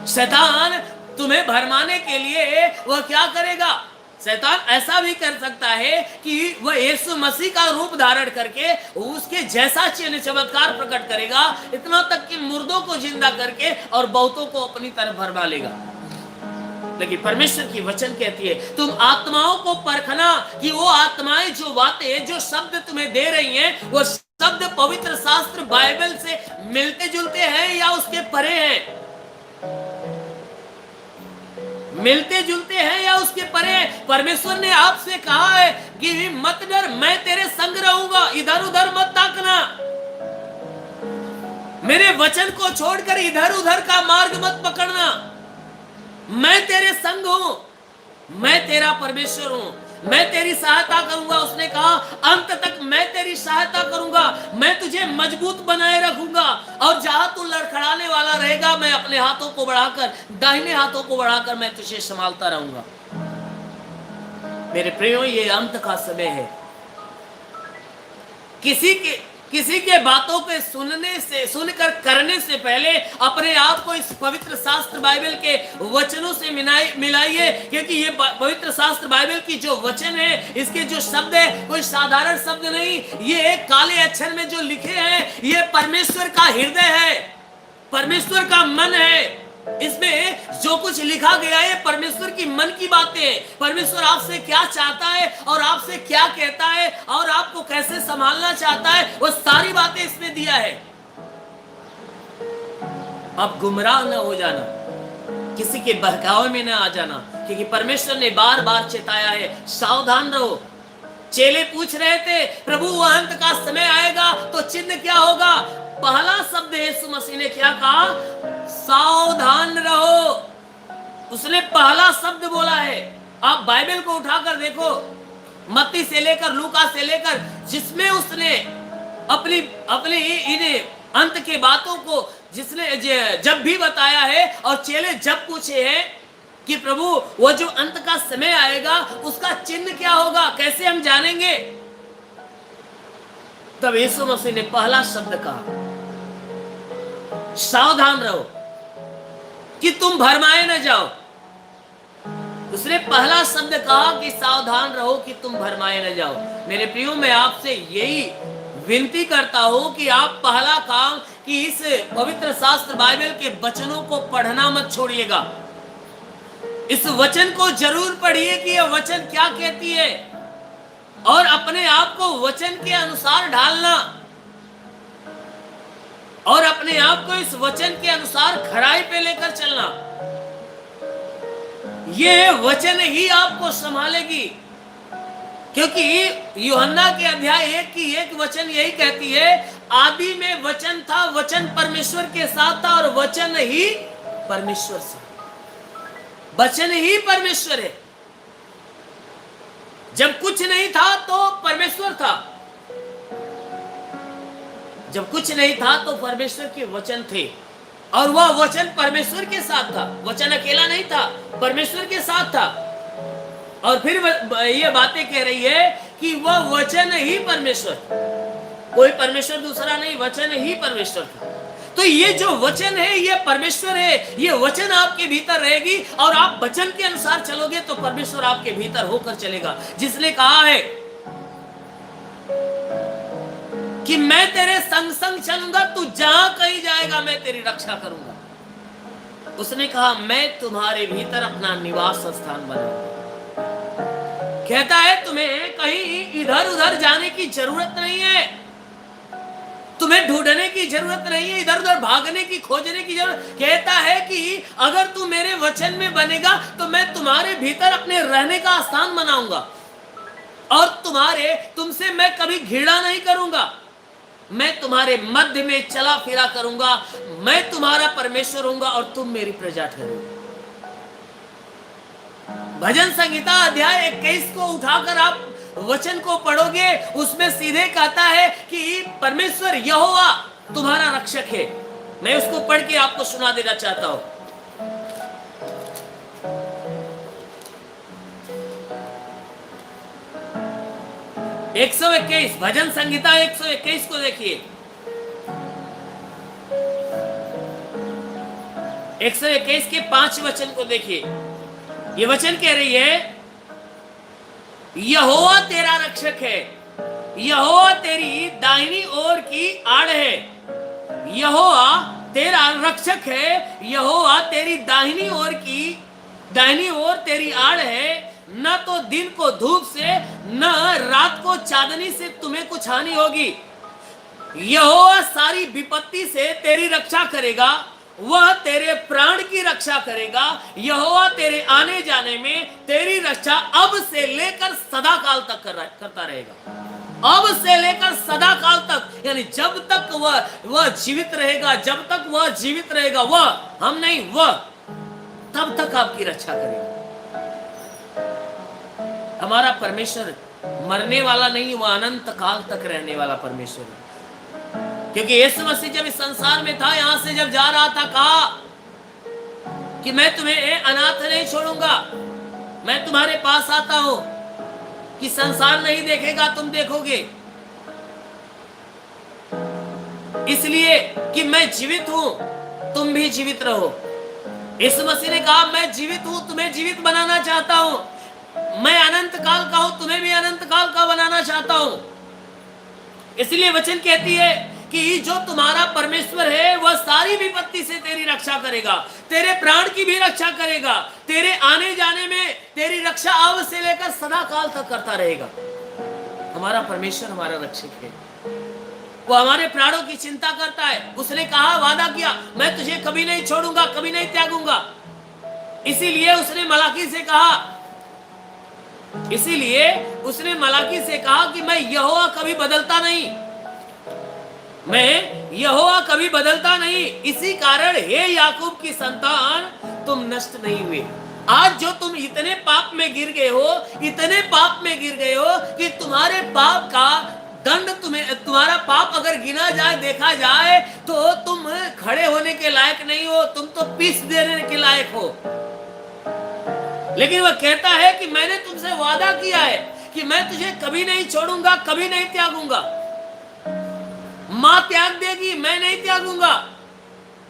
शैतान तुम्हें भरमाने के लिए वह क्या करेगा? शैतान ऐसा भी कर सकता है कि वह यीशु मसीह का रूप धारण करके उसके जैसा चिन्ह चमत्कार प्रकट करेगा, इतना तक कि मुर्दों को जिंदा करके और बहुतों को अपनी तरफ भरमा लेगा। लेकिन परमेश्वर की वचन कहती है तुम आत्माओं को परखना कि वो आत्माएं जो बातें जो शब्द तुम्हें दे रही हैं वो शब्द पवित्र शास्त्र बाइबल से मिलते जुलते हैं या उसके परे हैं। मिलते जुलते हैं या उसके परे हैं। परमेश्वर ने आपसे कहा है कि मत डर, मैं तेरे संग रहूंगा, इधर उधर मत ताकना। मेरे वचन को छोड़कर इधर उधर का मार्ग मत पकड़ना। मैं तेरे संग हूं, मैं तेरा परमेश्वर हूं, मैं तेरी सहायता करूंगा। उसने कहा अंत तक मैं तेरी सहायता करूंगा, मैं तुझे मजबूत बनाए रखूंगा और जहां तू लड़खड़ाने वाला रहेगा मैं अपने हाथों को बढ़ाकर, दाहिने हाथों को बढ़ाकर मैं तुझे संभालता रहूंगा। मेरे प्रियो, ये अंत का समय है। किसी के बातों के सुनकर करने से पहले अपने आप को इस पवित्र शास्त्र बाइबल के वचनों से मिलाइए, क्योंकि ये पवित्र शास्त्र बाइबल की जो वचन है, इसके जो शब्द है कोई साधारण शब्द नहीं। ये काले अक्षर में जो लिखे हैं ये परमेश्वर का हृदय है, परमेश्वर का मन है। इसमें जो कुछ लिखा गया है परमेश्वर की मन की बातें। परमेश्वर आपसे क्या चाहता है और आपसे क्या कहता है और आपको कैसे संभालना चाहता है, वो सारी बातें इसमें दिया है। अब गुमराह न हो जाना, किसी के बहकावे में न आ जाना, क्योंकि परमेश्वर ने बार बार चेताया है सावधान रहो। चेले पूछ रहे थे प्रभु वो अंत का समय आएगा तो चिन्ह क्या होगा? पहला शब्द यीशु मसीह ने क्या कहा? सावधान रहो। उसने पहला शब्द बोला है। आप बाइबल को उठाकर देखो, मत्ती से लेकर लूका से लेकर, जिसमें उसने अपनी इन अंत के बातों को जिसने जब भी बताया है और चेले जब पूछे हैं कि प्रभु वो जो अंत का समय आएगा उसका चिन्ह क्या होगा, कैसे हम जानेंगे, तब यीशु मसीह ने पहला शब्द कहा सावधान रहो कि तुम भरमाए न जाओ। उसने पहला शब्द कहा कि सावधान रहो कि तुम भरमाए न जाओ। मेरे प्रियो, मैं आपसे यही विनती करता हूं कि आप पहला काम कि इस पवित्र शास्त्र बाइबल के वचनों को पढ़ना मत छोड़िएगा। इस वचन को जरूर पढ़िए कि यह वचन क्या कहती है और अपने आप को वचन के अनुसार ढालना और अपने आप को इस वचन के अनुसार खराई पे लेकर चलना। ये वचन ही आपको संभालेगी, क्योंकि यूहन्ना के अध्याय 1 की 1 वचन यही कहती है आदि में वचन था, वचन परमेश्वर के साथ था और वचन ही परमेश्वर से। वचन ही परमेश्वर है। जब कुछ नहीं था तो परमेश्वर था, जब कुछ नहीं था तो परमेश्वर के वचन थे और वह वचन परमेश्वर के साथ था। वचन अकेला नहीं था, परमेश्वर के साथ था। और फिर ये बातें कह रही है कि वह वचन ही परमेश्वर, कोई परमेश्वर दूसरा नहीं, वचन ही परमेश्वर था। तो ये जो वचन है ये परमेश्वर है। ये वचन आपके भीतर रहेगी और आप वचन के अनुसार चलोगे तो परमेश्वर आपके भीतर होकर चलेगा। जिसने कहा है कि मैं तेरे संग संग चलूंगा, तू जहां कहीं जाएगा मैं तेरी रक्षा करूंगा। उसने कहा मैं तुम्हारे भीतर अपना निवास स्थान बनाऊंगा। कहता है तुम्हें कहीं इधर उधर जाने की जरूरत नहीं है, तुम्हें ढूंढने की जरूरत नहीं है, इधर उधर भागने की, खोजने की जरूरत। कहता है कि अगर तू मेरे वचन में बनेगा तो मैं तुम्हारे भीतर अपने रहने का स्थान बनाऊंगा और तुमसे मैं कभी घृणा नहीं करूंगा। मैं तुम्हारे मध्य में चला फिरा करूंगा, मैं तुम्हारा परमेश्वर होऊंगा और तुम मेरी प्रजा ठहरोगे। भजन संहिता अध्याय 21 को उठाकर आप वचन को पढ़ोगे, उसमें सीधे कहता है कि परमेश्वर यहोवा तुम्हारा रक्षक है। मैं उसको पढ़ के आपको सुना देना चाहता हूं। 121 भजन संहिता 121 को देखिए। 121 के 5 वचन को देखिए। ये वचन कह रही है, यहोवा तेरा रक्षक है, यहोवा तेरी दाहिनी ओर की आड़ है। यहोवा तेरा रक्षक है, यहोवा तेरी दाहिनी ओर तेरी आड़ है। न तो दिन को धूप से न रात को चांदनी से तुम्हें कुछ हानि होगी। यहोवा सारी विपत्ति से तेरी रक्षा करेगा, वह तेरे प्राण की रक्षा करेगा। यहोवा तेरे आने जाने में तेरी रक्षा अब से लेकर सदा काल तक करता रहेगा। अब से लेकर सदा काल तक, यानी जब तक वह जीवित रहेगा, जब तक वह जीवित रहेगा, वह हम नहीं, वह तब तक आपकी रक्षा करेगा। हमारा परमेश्वर मरने वाला नहीं, वह अनंत काल तक रहने वाला परमेश्वर है। क्योंकि यीशु मसीह जब इस संसार में था, यहां से जब जा रहा था, कहा कि मैं तुम्हें अनाथ नहीं छोड़ूंगा, मैं तुम्हारे पास आता हूं कि संसार नहीं देखेगा, तुम देखोगे, इसलिए कि मैं जीवित हूं, तुम भी जीवित रहो। यीशु मसीह ने कहा, मैं जीवित हूं, तुम्हें जीवित बनाना चाहता हूं, मैं अनंत काल का हूं, तुम्हें भी अनंत काल का बनाना चाहता हूं। इसलिए वचन कहती है कि जो तुम्हारा परमेश्वर है वह सारी विपत्ति से तेरी रक्षा करेगा, तेरे प्राण की भी रक्षा करेगा, तेरे आने जाने में तेरी रक्षा अब से लेकर सदा काल तक करता रहेगा। हमारा परमेश्वर हमारा रक्षक है, वो हमारे प्राणों की चिंता करता है। उसने कहा, वादा किया, मैं तुझे कभी नहीं छोड़ूंगा, कभी नहीं त्यागूंगा। इसीलिए उसने मलाकी से कहा कि मैं यहोवा कभी बदलता नहीं, मैं यहोवा कभी बदलता नहीं। इसी कारण हे याकूब की संतान, तुम नष्ट नहीं हुए। आज जो तुम इतने पाप में गिर गए हो कि तुम्हारे पाप का दंड, तुम्हारा पाप अगर गिना जाए, देखा जाए, तो तुम खड़े होने के लायक नहीं हो, तुम तो पीस देने के लायक हो। लेकिन वह कहता है कि मैंने तुमसे वादा किया है कि मैं तुझे कभी नहीं छोड़ूंगा, कभी नहीं त्यागूंगा। मां त्याग देगी, मैं नहीं त्यागूंगा।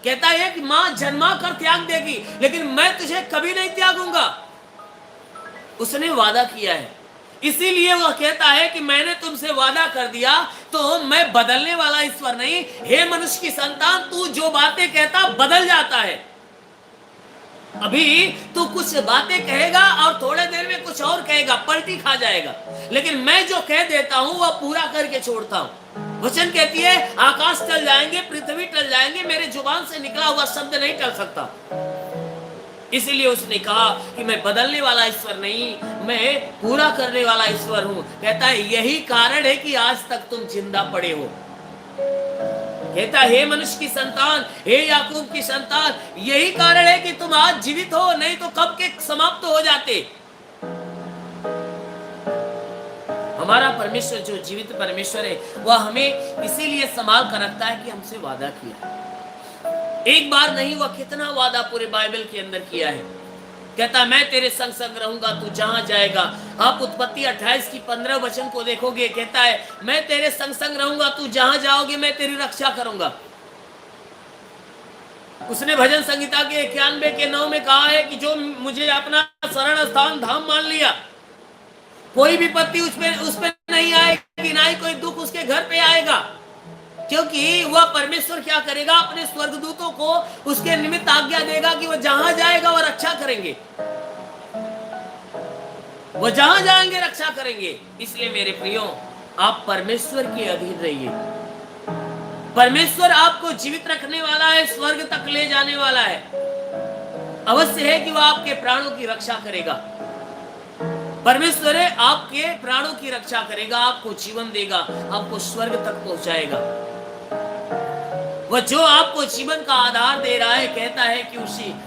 कहता है कि मां जन्मा कर त्याग देगी, लेकिन मैं तुझे कभी नहीं त्यागूंगा। उसने वादा किया है, इसीलिए वह कहता है कि मैंने तुमसे वादा कर दिया, तो मैं बदलने वाला ईश्वर नहीं। हे मनुष्य की संतान, तू जो बातें कहता बदल जाता है। अभी तू कुछ बातें कहेगा और थोड़े देर में कुछ और कहेगा, पलटी खा जाएगा, लेकिन मैं जो कह देता हूं वह पूरा करके छोड़ता हूं। वचन कहती है, आकाश टल जाएंगे, पृथ्वी टल जाएंगे, मेरे जुबान से निकला हुआ शब्द नहीं टल सकता। इसलिए उसने कहा कि मैं बदलने वाला ईश्वर नहीं, मैं पूरा करने वाला ईश्वर हूं। कहता है, यही कारण है कि आज तक तुम जिंदा पड़े हो। कहता, हे मनुष्य की संतान, हे याकूब की संतान, यही कारण है कि तुम आज जीवित हो, नहीं तो कब के समाप्त हो जाते। हमारा परमेश्वर जो जीवित परमेश्वर है, वह हमें इसीलिए संभाल कर रखता है कि हमसे वादा किया। एक बार नहीं, वह कितना वादा पूरे बाइबल के अंदर किया है। कहता, मैं तेरे संग संग रहूंगा, तू जहां जाएगा। आप उत्पत्ति 28 की 15 वचन को देखोगे, कहता है, मैं तेरे संग संग रहूंगा, तू जहां जाओगे मैं तेरी रक्षा करूंगा। उसने भजन संहिता के 91 के 9 में कहा है कि जो मुझे अपना शरण स्थान धाम मान लिया, कोई विपत्ति उस पे नहीं आएगी, ना ही कोई दुख उसके घर पे आएगा। क्योंकि वह परमेश्वर क्या करेगा, अपने स्वर्गदूतों को उसके निमित्त आज्ञा देगा कि वह जहां जाएगा वह रक्षा करेंगे, वह जहां जाएंगे रक्षा करेंगे। इसलिए मेरे प्रियो, आप परमेश्वर के अधीन रहिए। परमेश्वर आपको जीवित रखने वाला है, स्वर्ग तक ले जाने वाला है। अवश्य है कि वह आपके प्राणों की रक्षा करेगा। परमेश्वर है, आपके प्राणों की रक्षा करेगा, आपको जीवन देगा, आपको स्वर्ग तक पहुंचाएगा। वह जो आपको जीवन का आधार दे रहा है, कहता है कि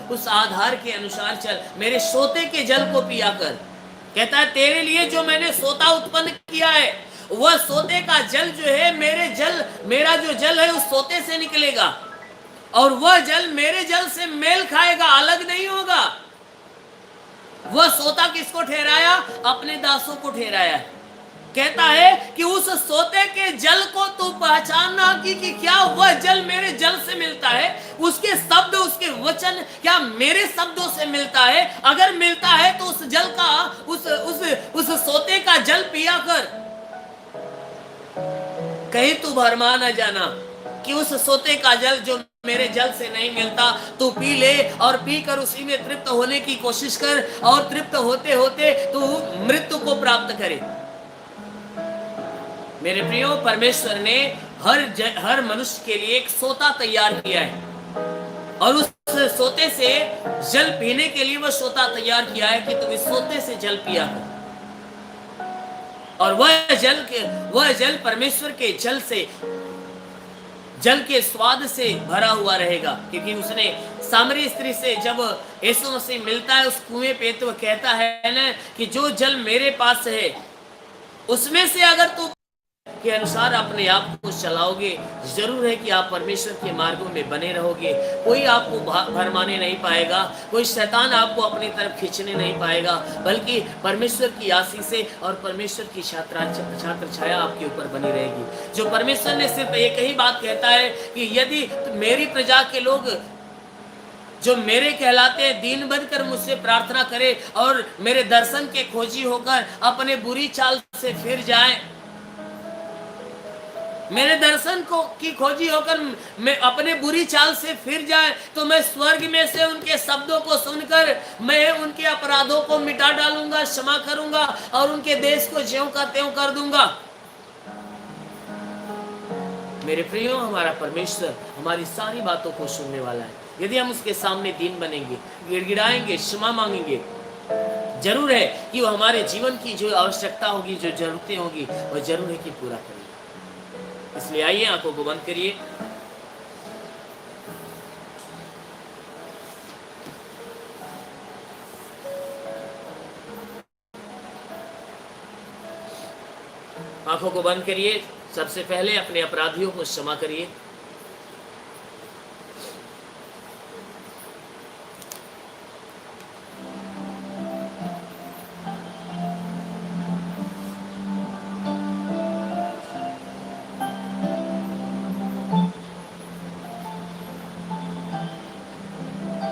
उस आधार के अनुसार चल, मेरे सोते के जल को पिया कर। कहता है, तेरे लिए जो मैंने सोता उत्पन्न किया है, वह सोते का जल जो है, मेरा जो जल है उस सोते से निकलेगा। और वह जल मेरे जल से मेल खाएगा, अलग नहीं होगा। वह सोता किसको ठहराया? अपने दासों को ठहराया। कहता है कि उस सोते के जल को तू पहचानना कि क्या वह जल मेरे जल से मिलता है, उसके शब्द, उसके वचन क्या मेरे शब्दों से मिलता है? अगर मिलता है तो उस जल का, उस सोते का जल पिया कर, कहीं तू भरमा न जाना कि उस सोते का जल जो मेरे जल से नहीं मिलता तू पी ले, और पीकर उसी में तृप्त होने की कोशिश कर, और तृप्त होते होते तू मृत्यु को प्राप्त करे। मेरे प्रियो, परमेश्वर ने हर मनुष्य के लिए एक सोता तैयार किया है, और उस सोते से जल पीने के लिए वह सोता तैयार किया है कि तुम इस सोते से जल पिया कर। और वह जल परमेश्वर के जल से, जल के स्वाद से भरा हुआ रहेगा। क्योंकि उसने सामरी स्त्री से जब यीशु मसीह मिलता है उस कुएं पे, तो कहता है ना कि जो जल मेरे पास है उसमें से अगर तू के अनुसार अपने आप को चलाओगे, जरूर है कि आप परमेश्वर के मार्गों में बने रहोगे। कोई आपको भरमाने नहीं पाएगा, कोई शैतान आपको अपनी तरफ खींचने नहीं पाएगा, बल्कि परमेश्वर की आशीष से और परमेश्वर की छात्र छाया आपके ऊपर बनी रहेगी। जो परमेश्वर ने सिर्फ एक ही बात कहता है कि यदि मेरी प्रजा के लोग जो मेरे कहलाते हैं दीन बनकर मुझसे प्रार्थना करे और मेरे दर्शन के खोजी होकर अपने बुरी चाल से फिर जाएं, मेरे दर्शन को की खोजी होकर मैं अपने बुरी चाल से फिर जाए, तो मैं स्वर्ग में से उनके शब्दों को सुनकर मैं उनके अपराधों को मिटा डालूंगा, क्षमा करूंगा और उनके देश को ज्यों का त्यों कर दूंगा। मेरे प्रियो, हमारा परमेश्वर हमारी सारी बातों को सुनने वाला है। यदि हम उसके सामने दीन बनेंगे, गिड़गिड़ाएंगे, क्षमा मांगेंगे, जरूर है कि वो हमारे जीवन की जो आवश्यकता होगी, जो जरूरतें होगी, वह जरूर है कि पूरा करेगा। इसलिए आइए, आंखों को बंद करिए। आंखों को बंद करिए। सबसे पहले अपने अपराधियों को क्षमा करिए।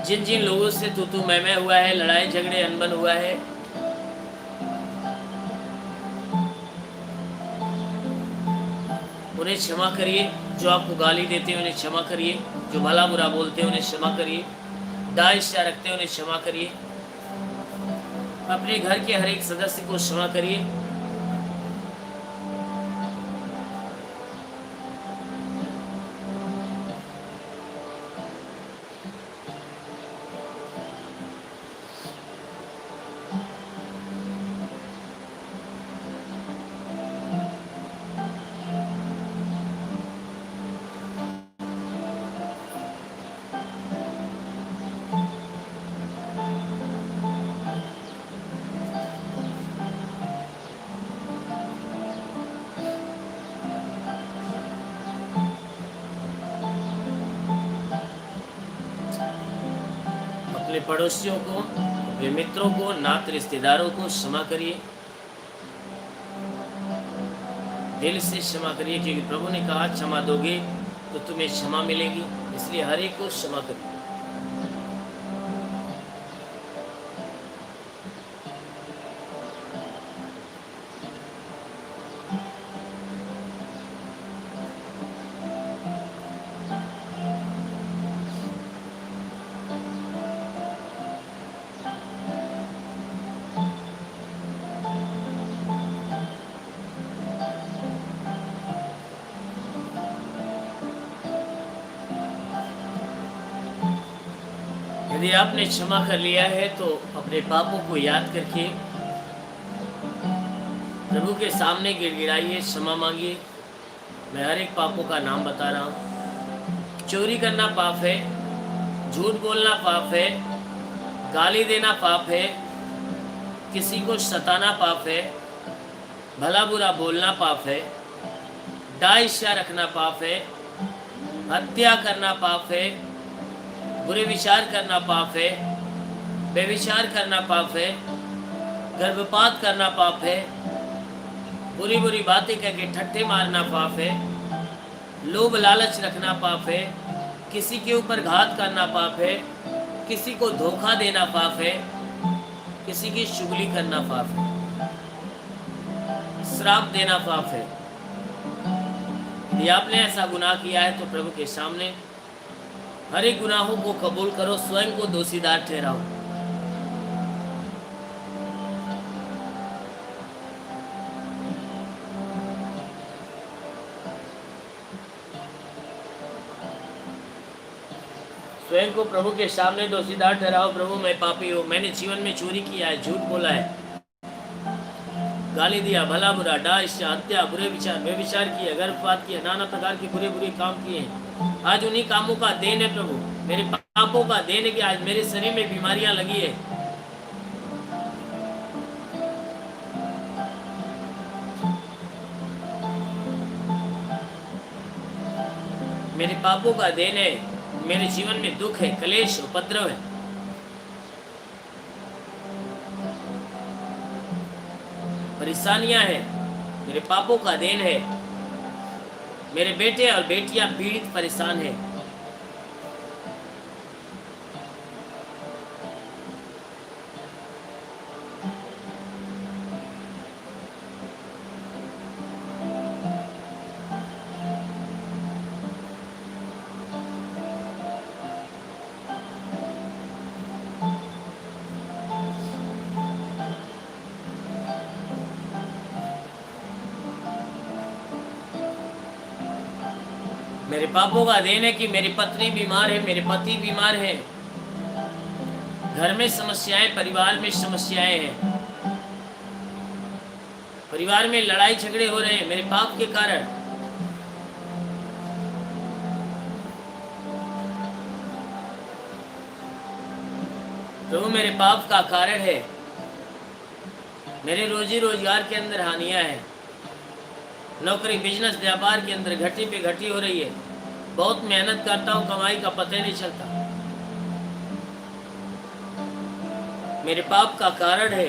जिन जिन लोगों से तू मैं हुआ है, लड़ाई झगड़े अनबन हुआ है, उन्हें क्षमा करिए। जो आपको गाली देते हैं उन्हें क्षमा करिए। जो भला बुरा बोलते हैं उन्हें क्षमा करिए। दाइशा रखते हैं उन्हें क्षमा करिए। अपने घर के हर एक सदस्य को क्षमा करिए। अपने पड़ोसियों को, अपने मित्रों को, नाते रिश्तेदारों को क्षमा करिए। दिल से क्षमा करिए, क्योंकि प्रभु ने कहा क्षमा दोगे तो तुम्हें क्षमा मिलेगी। इसलिए हर एक को क्षमा करिए। यदि आपने क्षमा कर लिया है तो अपने पापों को याद करके प्रभु के सामने गिड़गिड़ाइए, क्षमा मांगिए। मैं हर एक पापों का नाम बता रहा हूँ। चोरी करना पाप है, झूठ बोलना पाप है, गाली देना पाप है, किसी को सताना पाप है, भला बुरा बोलना पाप है, दाइशा रखना पाप है, हत्या करना पाप है, बुरे विचार करना पाप है, व्यभिचार करना पाप है, गर्भपात करना पाप है, बुरी बुरी बातें करके ठट्ठे मारना पाप है, लोभ लालच रखना पाप है, किसी के ऊपर घात करना पाप है, किसी को धोखा देना पाप है, किसी की चुगली करना पाप है, श्राप देना पाप है। यदि आपने ऐसा गुनाह किया है तो प्रभु के सामने हर एक गुनाहों को कबूल करो, स्वयं को दोषीदार ठहराओ। स्वयं को प्रभु के सामने दोषीदार ठहराओ। प्रभु मैं पापी हूँ, मैंने जीवन में चोरी किया है, झूठ बोला है, गाली दिया, भला बुरा, डांस, हत्या, बुरे विचार, व्यभिचार किए, गर्भपात किए, नाना प्रकार के बुरे बुरे काम किए हैं। आज उन्हीं कामों का देन है प्रभु, मेरे पापों का देन है कि आज मेरे शरीर में बीमारियां लगी है। मेरे पापों का देन है, मेरे जीवन में दुख है, कलेश, उपद्रव है। परेशानियां हैं, मेरे पापों का देन है। मेरे बेटे और बेटियां पीड़ित परेशान हैं। मेरे पापों का देन है कि मेरी पत्नी बीमार है, मेरे पति बीमार है, घर में समस्याएं, परिवार में समस्याएं हैं, परिवार में लड़ाई झगड़े हो रहे हैं मेरे पाप के कारण। प्रभु मेरे पाप का कारण है, मेरे रोजी रोजगार के अंदर हानियां हैं, नौकरी, बिजनेस, व्यापार के अंदर घटी पे घटी हो रही है। बहुत मेहनत करता हूँ, कमाई का पता नहीं चलता, मेरे पाप का कारण है।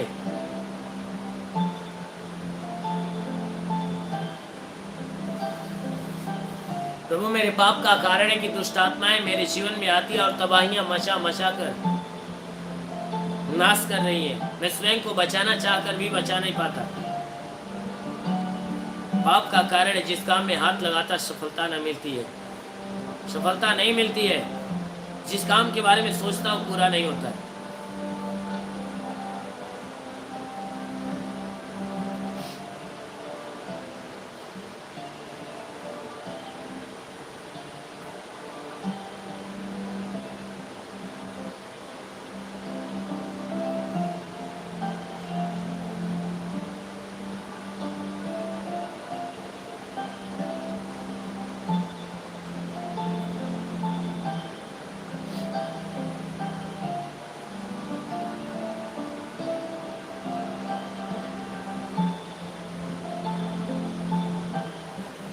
प्रभु मेरे पाप का कारण है कि दुष्ट आत्माएं मेरे जीवन में आती है और तबाहियां मचा मचा कर नाश कर रही है। मैं स्वयं को बचाना चाहकर भी बचा नहीं पाता। पाप का कारण है, जिस काम में हाथ लगाता सफलता न मिलती है, सफलता नहीं मिलती है। जिस काम के बारे में सोचता हूँ पूरा नहीं होता है।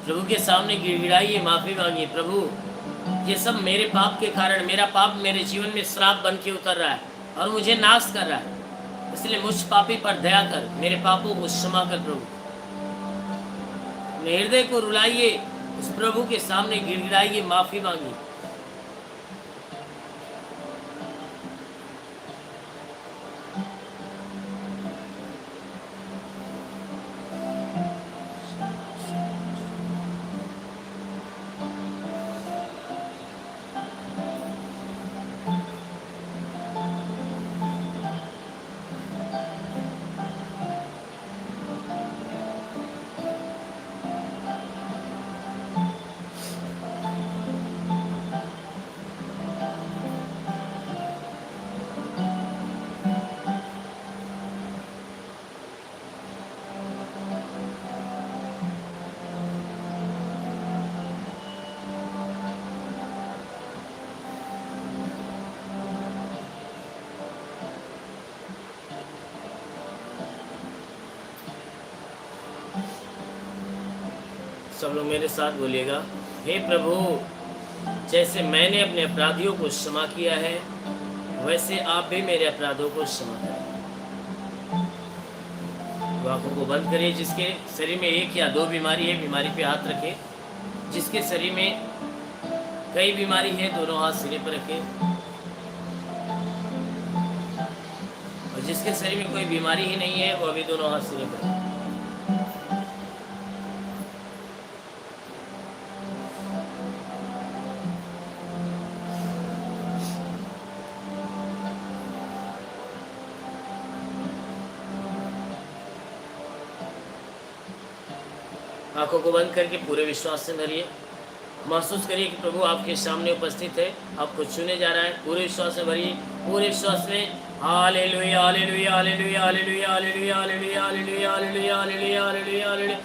प्रभु के सामने गिड़गिड़ाइए, माफी मांगिए। प्रभु ये सब मेरे पाप के कारण, मेरा पाप मेरे जीवन में श्राप बन के उतर रहा है और मुझे नाश कर रहा है, इसलिए मुझ पापी पर दया कर, मेरे पापों को क्षमा कर। प्रभु अपने हृदय को रुलाइए, उस प्रभु के सामने गिड़गिड़ाइए, माफी मांगिए। सब लोग मेरे साथ बोलिएगा, हे प्रभु जैसे मैंने अपने अपराधियों को क्षमा किया है, वैसे आप भी मेरे अपराधों को क्षमा करें। आंखों को बंद करिए। जिसके शरीर में एक या दो बीमारी है, बीमारी पे हाथ रखे। जिसके शरीर में कई बीमारी है, दोनों हाथ सिरे पर रखे। और जिसके शरीर में कोई बीमारी ही नहीं है, वो अभी दोनों हाथ सिरे पर रखे। आंखों को बंद करके पूरे विश्वास से धरिए। महसूस करिए कि प्रभु आपके सामने उपस्थित है, आपको छूने जा रहा है। पूरे विश्वास से भरिए, पूरे विश्वास में। Hallelujah hallelujah hallelujah hallelujah hallelujah hallelujah hallelujah hallelujah hallelujah hallelujah hallelujah.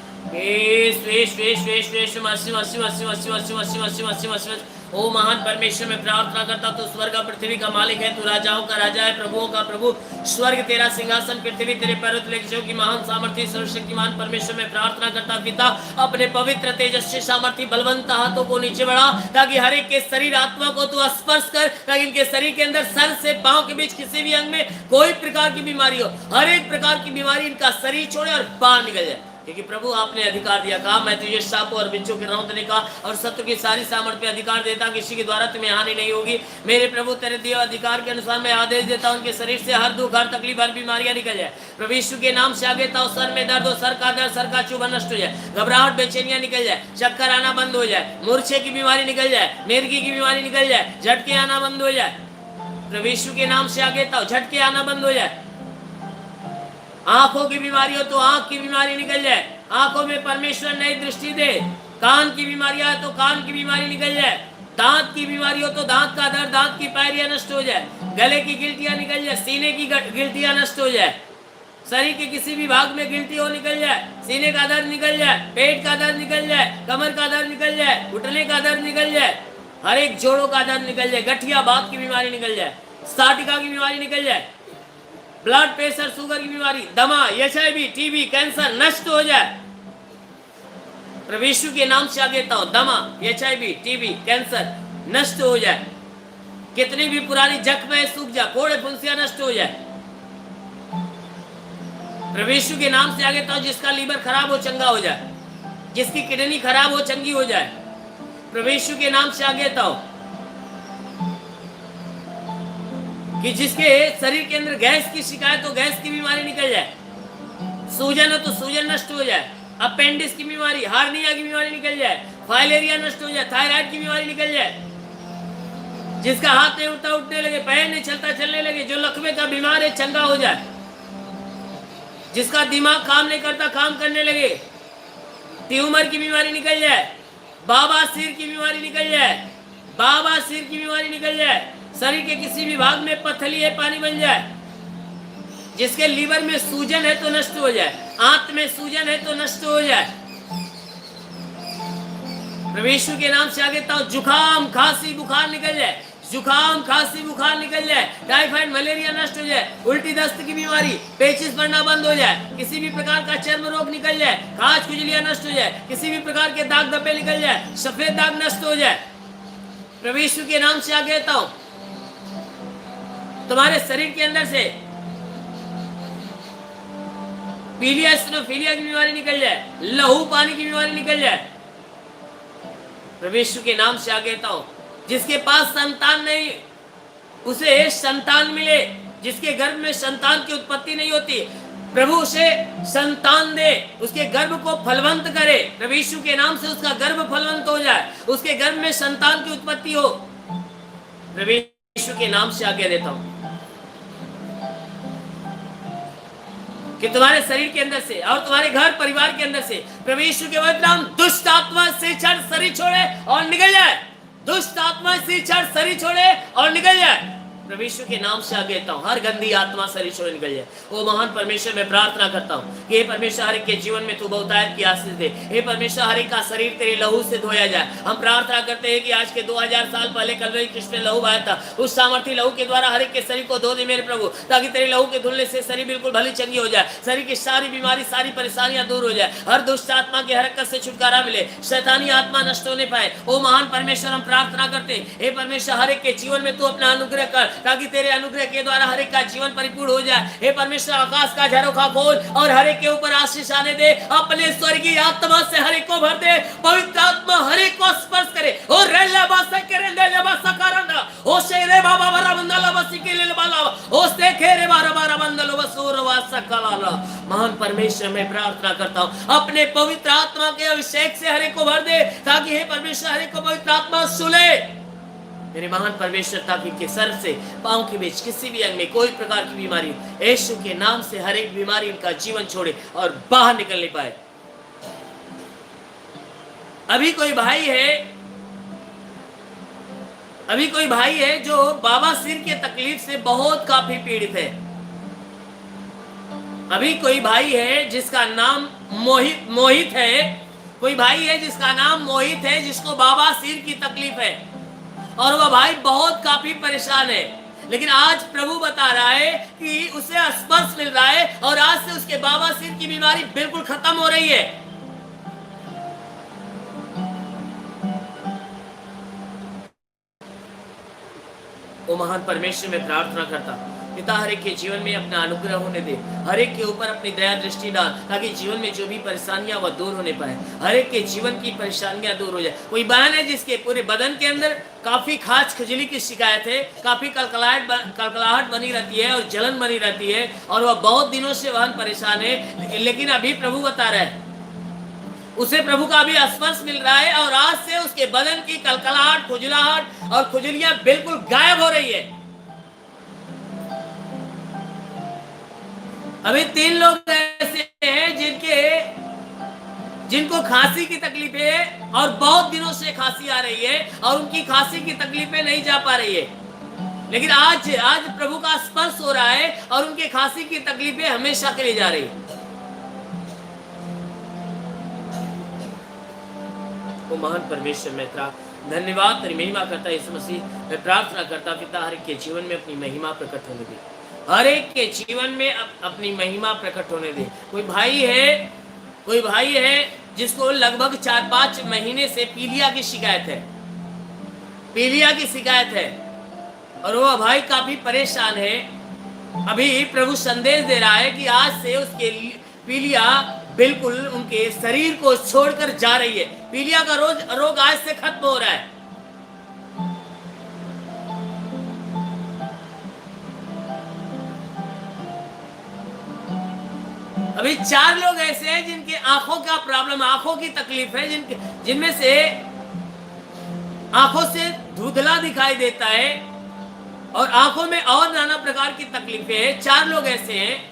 ओ महान परमेश्वर, में प्रार्थना करता तू स्वर्ग और पृथ्वी का मालिक है, तू राजाओं का राजा है, प्रभुओं का प्रभु। स्वर्ग तेरा सिंहासन, पृथ्वी तेरे पैरों तले की महान सामर्थ्य सर्वशक्तिमान परमेश्वर, में प्रार्थना करता पिता, अपने पवित्र तेजस्वी सामर्थ्य बलवंत हाथों को नीचे बढ़ा, ताकि हर एक के शरीर आत्मा को तू स्पर्श कर, ताकि इनके शरीर के अंदर सर से पांव के बीच किसी भी अंग में कोई प्रकार की बीमारी हो, हर एक प्रकार की बीमारी इनका शरीर छोड़े और बाहर निकल जाए। क्योंकि प्रभु आपने अधिकार दिया, कहा मैं तुझे सांपों और बिच्छू के रौंदने का और शत्रु की सारी सामर्थ पे अधिकार देता, किसी के द्वारा तुम्हें हानि नहीं होगी। मेरे प्रभु तेरे दिए अधिकार के अनुसार मैं आदेश देता हूं, उनके शरीर से हर दुख, हर तकलीफ, हर बीमारियां निकल जाए। प्रभु यीशु के नाम से आगे ताओ, सर में दर्द हो, सर का दर्द, सर का चुभन नष्ट हो जाए, घबराहट बेचैनियां निकल जाए, चक्कर आना बंद हो जाए, मूर्छे की बीमारी निकल जाए, मिर्गी की बीमारी निकल जाए, झटके आना बंद हो जाए। प्रभु यीशु के नाम से आगे ताओ, झटके आना बंद हो जाए। आंखों की बीमारी हो तो आंख की बीमारी निकल जाए, आंखों में परमेश्वर नई दृष्टि दे। कान की बीमारियां है तो कान की बीमारी निकल जाए, दांत की बीमारी हो तो दांत का दर्द, दांत की पैरियां नष्ट हो जाए, गले की गिल्टियां निकल जाए, सीने की गिल्टियां नष्ट हो जाए, शरीर के किसी भी भाग में गिल्टी हो निकल जाए, सीने का दर्द निकल जाए, पेट का दर्द निकल जाए, कमर का दर्द निकल जाए, घुटने का दर्द निकल जाए, हर एक जोड़ों का दर्द निकल जाए, गठिया बात की बीमारी निकल जाए, साटिका की बीमारी निकल जाए, ब्लड प्रेशर, शुगर की बीमारी, दमा, HIV, TB, कैंसर नष्ट हो जाए। प्रभु यीशु के नाम से आगे ताओ, दमा, HIV, TB, कैंसर नष्ट हो जाए। कितनी भी पुरानी जख्म सूख जाए, फोड़े फुंसियां नष्ट हो जाए। प्रभु यीशु के नाम से आगे ताओ, जिसका लीवर खराब हो चंगा हो जाए, जिसकी किडनी खराब हो चंगी हो जाए। प्रभु यीशु के नाम से आगे ताओ, कि जिसके शरीर के अंदर गैस की शिकायत हो, गैस की बीमारी निकल जाए, सूजन हो तो सूजन नष्ट हो जाए, अपेंडिक्स की बीमारी, हार्निया की बीमारी निकल जाए, फाइलेरिया नष्ट हो जाए, थायराइड की बीमारी निकल जाए, जिसका हाथ नहीं उठता उठने लगे, पैर नहीं चलता चलने लगे, जो लकवे का बीमार है चंगा हो जाए, जिसका दिमाग काम नहीं करता काम करने लगे, ट्यूमर की बीमारी निकल जाए, बाबा सिर की बीमारी निकल जाए, बाबा सिर की बीमारी निकल जाए, शरीर के किसी भी भाग में पथरी है पानी बन जाए, जिसके लीवर में सूजन है तो नष्ट हो जाए, आंत में सूजन है तो नष्ट हो जाए। प्रभु यीशु के नाम से आगे ताओ, जुकाम, खांसी, बुखार निकल जाए, जुकाम, खांसी, बुखार निकल जाए, टाइफाइड, मलेरिया नष्ट हो जाए, उल्टी दस्त की बीमारी, पेचिस पड़ना बंद हो जाए, किसी भी प्रकार का चर्म रोग निकल जाए, खाज खुजलियां नष्ट हो जाए, किसी भी प्रकार के दाग धब्बे निकल जाए, सफेद दाग नष्ट हो जाए। प्रभु यीशु के नाम से आगे ताओ, तुम्हारे शरीर के अंदर से पीलिया, एसिडोफिलिया की बीमारी निकल जाए, लहू पानी की बीमारी निकल जाए। प्रभु यीशु के नाम से आगे ताओ, जिसके पास संतान नहीं उसे संतान मिले, जिसके गर्भ में संतान की उत्पत्ति नहीं होती प्रभु उसे संतान दे, उसके गर्भ को फलवंत करे। प्रभु यीशु के नाम से उसका गर्भ फलवंत हो जाए, उसके गर्भ में संतान की उत्पत्ति हो। प्रभु यीशु के नाम से आगे देता हूं कि तुम्हारे शरीर के अंदर से और तुम्हारे घर परिवार के अंदर से प्रभु यीशु के वचन नाम दुष्ट आत्मा से क्षण शरीर छोड़े और निकल जाए, दुष्ट आत्मा से क्षण शरीर छोड़े और निकल जाए। प्रभु यीशु के नाम से आगे देता हूँ, हर गंदी आत्मा शरीर से निकल जाए। ओ महान परमेश्वर, मैं प्रार्थना करता हूँ कि हे परमेश्वर, हर एक के जीवन में तू बहुतायत की आशीष दे। हे परमेश्वर, हर एक का शरीर तेरे लहू से धोया जाए। हम प्रार्थना करते हैं कि आज के 2000 साल पहले कलवरी कृष्ण ने लहू बहाया था, उस सामर्थ्य लहू के द्वारा हर एक के शरीर को धो दे मेरे प्रभु, ताकि तेरे लहू के धुलने से शरीर बिल्कुल भली चंगी हो जाए, शरीर की सारी बीमारी, सारी परेशानियां दूर हो जाए, हर दुष्ट आत्मा की हरकत से छुटकारा मिले, शैतानी आत्मा नष्ट होने पाए। ओ महान परमेश्वर, हम प्रार्थना करते हैं, हे परमेश्वर, हर एक के जीवन में तू अपना अनुग्रह कर, ताकि तेरे अनुग्रह के द्वारा हर एक का जीवन परिपूर्ण हो जाए। हे परमेश्वर, आकाश का झरोखा खोल और हर एक के ऊपर आशीष आने दे, अपने स्वर्गीय आत्मा से हर एक को भर दे, पवित्र आत्मा हर एक को स्पर्श करे। ओ रेला बासा करे ले बासा करंदा, ओ शेरे बाबा बरा बंदला बसी के ले बाला, ओ से खेरे बारा बारा बंदलो बसूर वासा कलाला। महान परमेश्वर, मैं प्रार्थना करता हूं, अपने पवित्र आत्मा के अभिषेक से हर एक को भर दे, ताकि हे परमेश्वर, हर एक को पवित्र आत्मा सुले मेरे महान परमेश्वर, ताकि के सर से पांव के बीच किसी भी अंग में कोई प्रकार की बीमारी, यीशु के नाम से हर एक बीमारी इनका जीवन छोड़े और बाहर निकलने पाए। अभी कोई भाई है जो बवासीर के तकलीफ से बहुत काफी पीड़ित है। अभी कोई भाई है जिसका नाम मोहित है, कोई भाई है जिसका नाम मोहित है, जिसको बवासीर की तकलीफ है और वह भाई बहुत काफी परेशान है। लेकिन आज प्रभु बता रहा है कि उसे स्पर्श मिल रहा है और आज से उसके बवासीर की बीमारी बिल्कुल खत्म हो रही है। ओ महान परमेश्वर, मैं प्रार्थना करता पिता, हर एक के जीवन में अपना अनुग्रह होने दे, हर एक के ऊपर अपनी दया दृष्टि डाल, ताकि जीवन में जो भी परेशानियां वह दूर होने पाए, हर एक के जीवन की परेशानियां दूर हो जाए। कोई बहन है जिसके पूरे बदन के अंदर काफी खाज खुजली की शिकायत है, काफी कलकलाहट बनी रहती है और जलन बनी रहती है, और वह बहुत दिनों से वह परेशान है, लेकिन अभी प्रभु बता रहा है उसे प्रभु का भी स्पर्श मिल रहा है और आज से उसके बदन की कलकलाहट, खुजलाहट और खुजलियां बिल्कुल गायब हो रही है। अभी 3 लोग ऐसे हैं जिनको खांसी की तकलीफ है और बहुत दिनों से खांसी आ रही है और उनकी खांसी की तकलीफें नहीं जा पा रही है, लेकिन आज प्रभु का स्पर्श हो रहा है और उनके खांसी की तकलीफें हमेशा के लिए जा रही है। वो महान परमेश्वर, मैं तेरा धन्यवाद, तेरी महिमा करता यीशु मसीह। मैं प्रार्थना करता पिता, हर एक के जीवन में अपनी महिमा प्रकट होने दे, हर एक के जीवन में अपनी महिमा प्रकट होने दे। कोई भाई है जिसको लगभग 4-5 महीने से पीलिया की शिकायत है और वह भाई काफी परेशान है। अभी प्रभु संदेश दे रहा है कि आज से उसके पीलिया बिल्कुल उनके शरीर को छोड़कर जा रही है। पीलिया का रोग आज से खत्म हो रहा है। अभी 4 लोग ऐसे हैं जिनके आंखों का प्रॉब्लम, आंखों की तकलीफ है, जिनमें से आंखों से धुंधला दिखाई देता है और आंखों में और नाना प्रकार की तकलीफें हैं। 4 लोग ऐसे हैं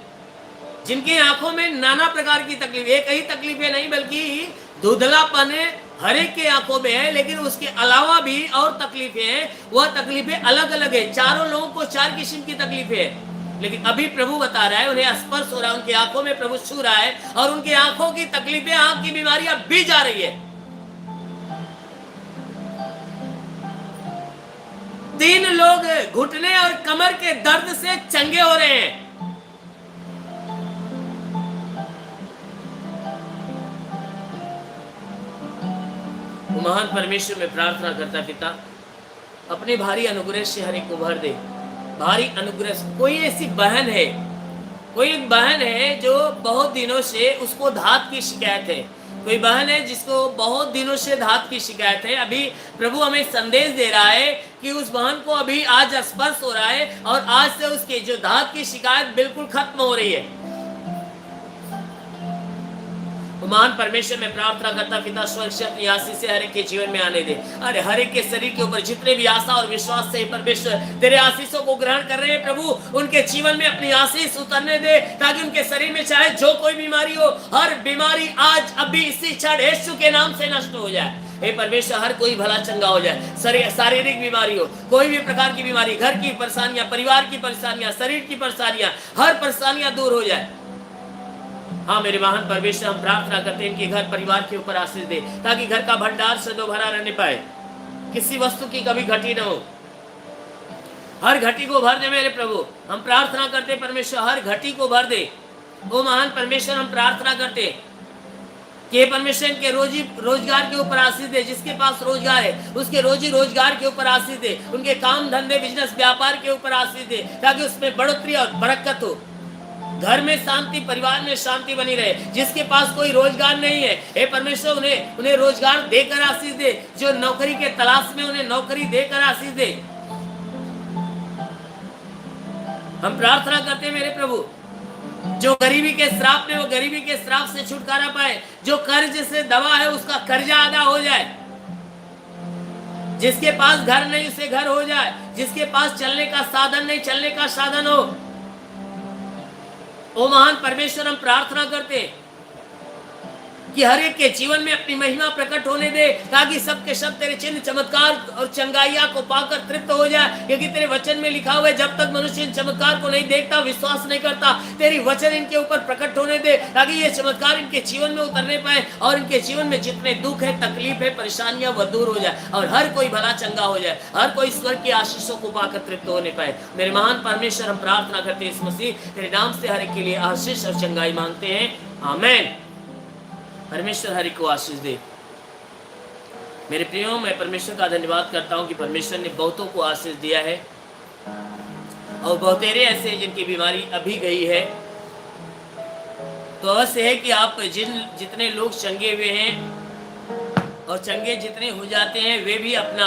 जिनकी आंखों में नाना प्रकार की तकलीफ, एक ही तकलीफें नहीं बल्कि धुंधलापन है, हर एक के आंखों में है, लेकिन उसके अलावा भी और तकलीफें हैं। वह तकलीफें अलग अलग है, चारों लोगों को 4 किस्म की तकलीफें है। लेकिन अभी प्रभु बता रहा है उन्हें स्पर्श हो रहा है, उनकी आंखों में प्रभु छू रहा है और उनकी आंखों की तकलीफें, आंख की बीमारियां भी जा रही है। 3 लोग घुटने और कमर के दर्द से चंगे हो रहे हैं। महान परमेश्वर, में प्रार्थना करता पिता, अपने भारी अनुग्रह से हर एक को भर दे, भारी अनुग्रह से। कोई ऐसी बहन है, कोई एक बहन है जो बहुत दिनों से उसको धात की शिकायत है, कोई बहन है जिसको बहुत दिनों से धात की शिकायत है। अभी प्रभु हमें संदेश दे रहा है कि उस बहन को अभी आज स्पर्श हो रहा है और आज से उसकी जो धात की शिकायत बिल्कुल खत्म हो रही है। महान परमेश्वर, में प्रार्थना करता पिता, स्वर्ग से अपनी आशीष से हर एक के जीवन में आने दे। अरे हर एक के शरीर के ऊपर जितने भी आशा और विश्वास से परमेश्वर तेरे आशीषों को ग्रहण कर रहे हैं, प्रभु उनके जीवन में अपनी आशीष उतरने दे, ताकि उनके शरीर में चाहे जो कोई बीमारी हो, हर बीमारी आज अभी इसी क्षण यीशु के नाम से नष्ट हो जाए। हे परमेश्वर, हर कोई भला चंगा हो जाए। शारीरिक बीमारी हो, कोई भी प्रकार की बीमारी, घर की परेशानियां, परिवार की परेशानियां, शरीर की परेशानियां, हर परेशानियां दूर हो जाए। हाँ मेरे महान परमेश्वर, हम प्रार्थना करते हैं इनके घर परिवार के ऊपर आशीष दे, ताकि घर का भंडार सदो भरा रहने पाए, किसी वस्तु की कभी घटी न हो। हर घटी को भर दे मेरे प्रभु। हम प्रार्थना करते परमेश्वर, हर घटी को भर दे। ओ महान परमेश्वर, हम प्रार्थना करते कि परमेश्वर के रोजगार के ऊपर आशीष दे। जिसके पास रोजगार है उसके रोजी रोजगार के ऊपर आशीष दे, उनके काम धंधे बिजनेस व्यापार के ऊपर आशीष दे, ताकि उसमें बढ़ोतरी और बरकत हो। घर में शांति, परिवार में शांति बनी रहे। जिसके पास कोई रोजगार नहीं है, हे परमेश्वर, उन्हें रोजगार देकर आशीष दे। जो नौकरी के तलाश में, उन्हें नौकरी देकर आशीष दे। हम प्रार्थना करते हैं मेरे प्रभु, जो गरीबी के श्राप में, वो गरीबी के श्राप से छुटकारा पाए। जो कर्ज से दबा है उसका कर्जा अदा हो जाए। जिसके पास घर नहीं उसे घर हो जाए। जिसके पास चलने का साधन नहीं, चलने का साधन हो। ओ महान परमेश्वर, हम प्रार्थना करते कि हर एक के जीवन में अपनी महिमा प्रकट होने दे, ताकि सबके सब तेरे चिन्ह चमत्कार और चंगाइया को पाकर तृप्त हो जाए। क्योंकि तेरे वचन में लिखा हुआ है, जब तक मनुष्य इन चमत्कार को नहीं देखता, विश्वास नहीं करता, तेरी वचन इनके ऊपर प्रकट होने दे, ताकि ये चमत्कार इनके जीवन में उतरने पाए और इनके जीवन में जितने दुख है, तकलीफ है, परेशानियां, वह दूर हो जाए और हर कोई भला चंगा हो जाए। हर कोई ईश्वर की आशीषों को पाकर तृप्त होने पाए। मेरे महान परमेश्वर, हम प्रार्थना करते हैं इस मसीह तेरे नाम से हर एक के लिए आशीष और चंगाई मांगते हैं, आमीन। परमेश्वर हर एक को आशीष दे। मेरे प्रियो, मैं परमेश्वर का धन्यवाद करता हूं कि परमेश्वर ने बहुतों को आशीष दिया है और बहुतेरे ऐसे जिनकी बीमारी अभी गई है। तो अवश्य है कि आप जितने लोग चंगे हुए हैं और चंगे जितने हो जाते हैं, वे भी अपना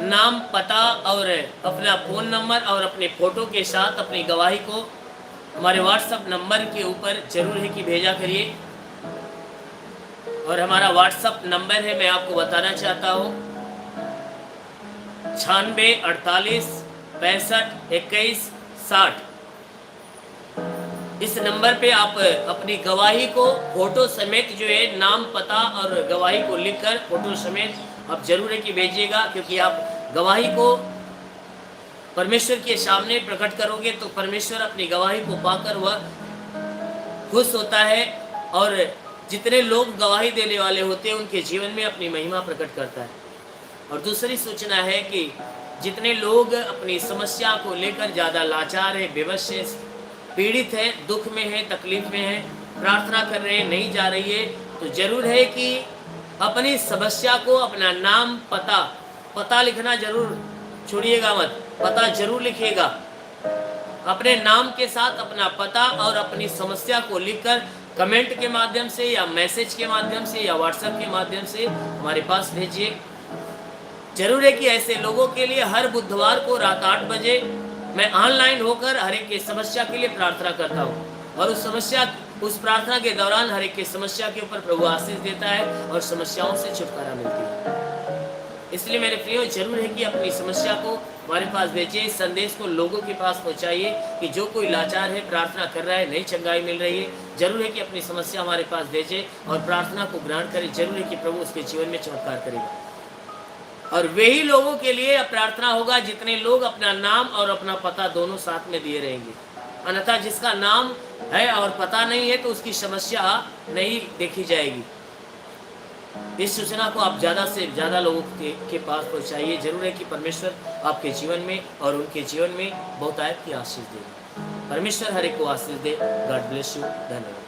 नाम, पता और अपना फ़ोन नंबर और अपने फ़ोटो के साथ अपनी गवाही को हमारे व्हाट्सएप नंबर के ऊपर जरूर है कि भेजा करिए। और हमारा व्हाट्सएप नंबर है, मैं आपको बताना चाहता हूँ, 96 48 65 21 60। इस नंबर पे आप अपनी गवाही को फोटो समेत, जो है नाम, पता और गवाही को लिखकर फोटो समेत आप जरूर है कि भेजिएगा। क्योंकि आप गवाही को परमेश्वर के सामने प्रकट करोगे तो परमेश्वर अपनी गवाही को पाकर वह खुश होता है और जितने लोग गवाही देने वाले होते हैं उनके जीवन में अपनी महिमा प्रकट करता है। और दूसरी सूचना है कि जितने लोग अपनी समस्या को लेकर ज़्यादा लाचार है, बेबस है, पीड़ित है, दुख में है, तकलीफ में है, प्रार्थना कर रहे हैं, नहीं जा रही है, तो जरूर है कि अपनी समस्या को, अपना नाम, पता लिखना जरूर छोड़िएगा मत, पता जरूर लिखिएगा। अपने नाम के साथ अपना पता और अपनी समस्या को लिखकर कमेंट के माध्यम से या मैसेज के माध्यम से या व्हाट्सएप के माध्यम से हमारे पास भेजिए। जरूर है कि ऐसे लोगों के लिए हर बुधवार को रात 8 बजे मैं ऑनलाइन होकर हर एक की समस्या के लिए प्रार्थना करता हूँ और उस प्रार्थना के दौरान हर एक की समस्या के ऊपर प्रभु आशीष देता है और समस्याओं से छुटकारा मिलती है। इसलिए मेरे प्रियो, जरूर है कि अपनी समस्या को हमारे पास भेजिए। इस संदेश को लोगों के पास पहुंचाइए कि जो कोई लाचार है, प्रार्थना कर रहा है, नई चंगाई मिल रही है, जरूर है कि अपनी समस्या हमारे पास भेजे और प्रार्थना को ग्रहण करें। जरूर है कि प्रभु उसके जीवन में चमत्कार करेगा। और वही लोगों के लिए प्रार्थना होगा जितने लोग अपना नाम और अपना पता दोनों साथ में दिए रहेंगे। अन्यथा जिसका नाम है और पता नहीं है तो उसकी समस्या नहीं देखी जाएगी। इस सूचना को आप ज़्यादा से ज़्यादा लोगों के पास पहुंचाइए। जरूर है कि परमेश्वर आपके जीवन में और उनके जीवन में बहुतायत की आशीष दे। परमेश्वर हर एक को आशीष दे। God bless you. धन्यवाद।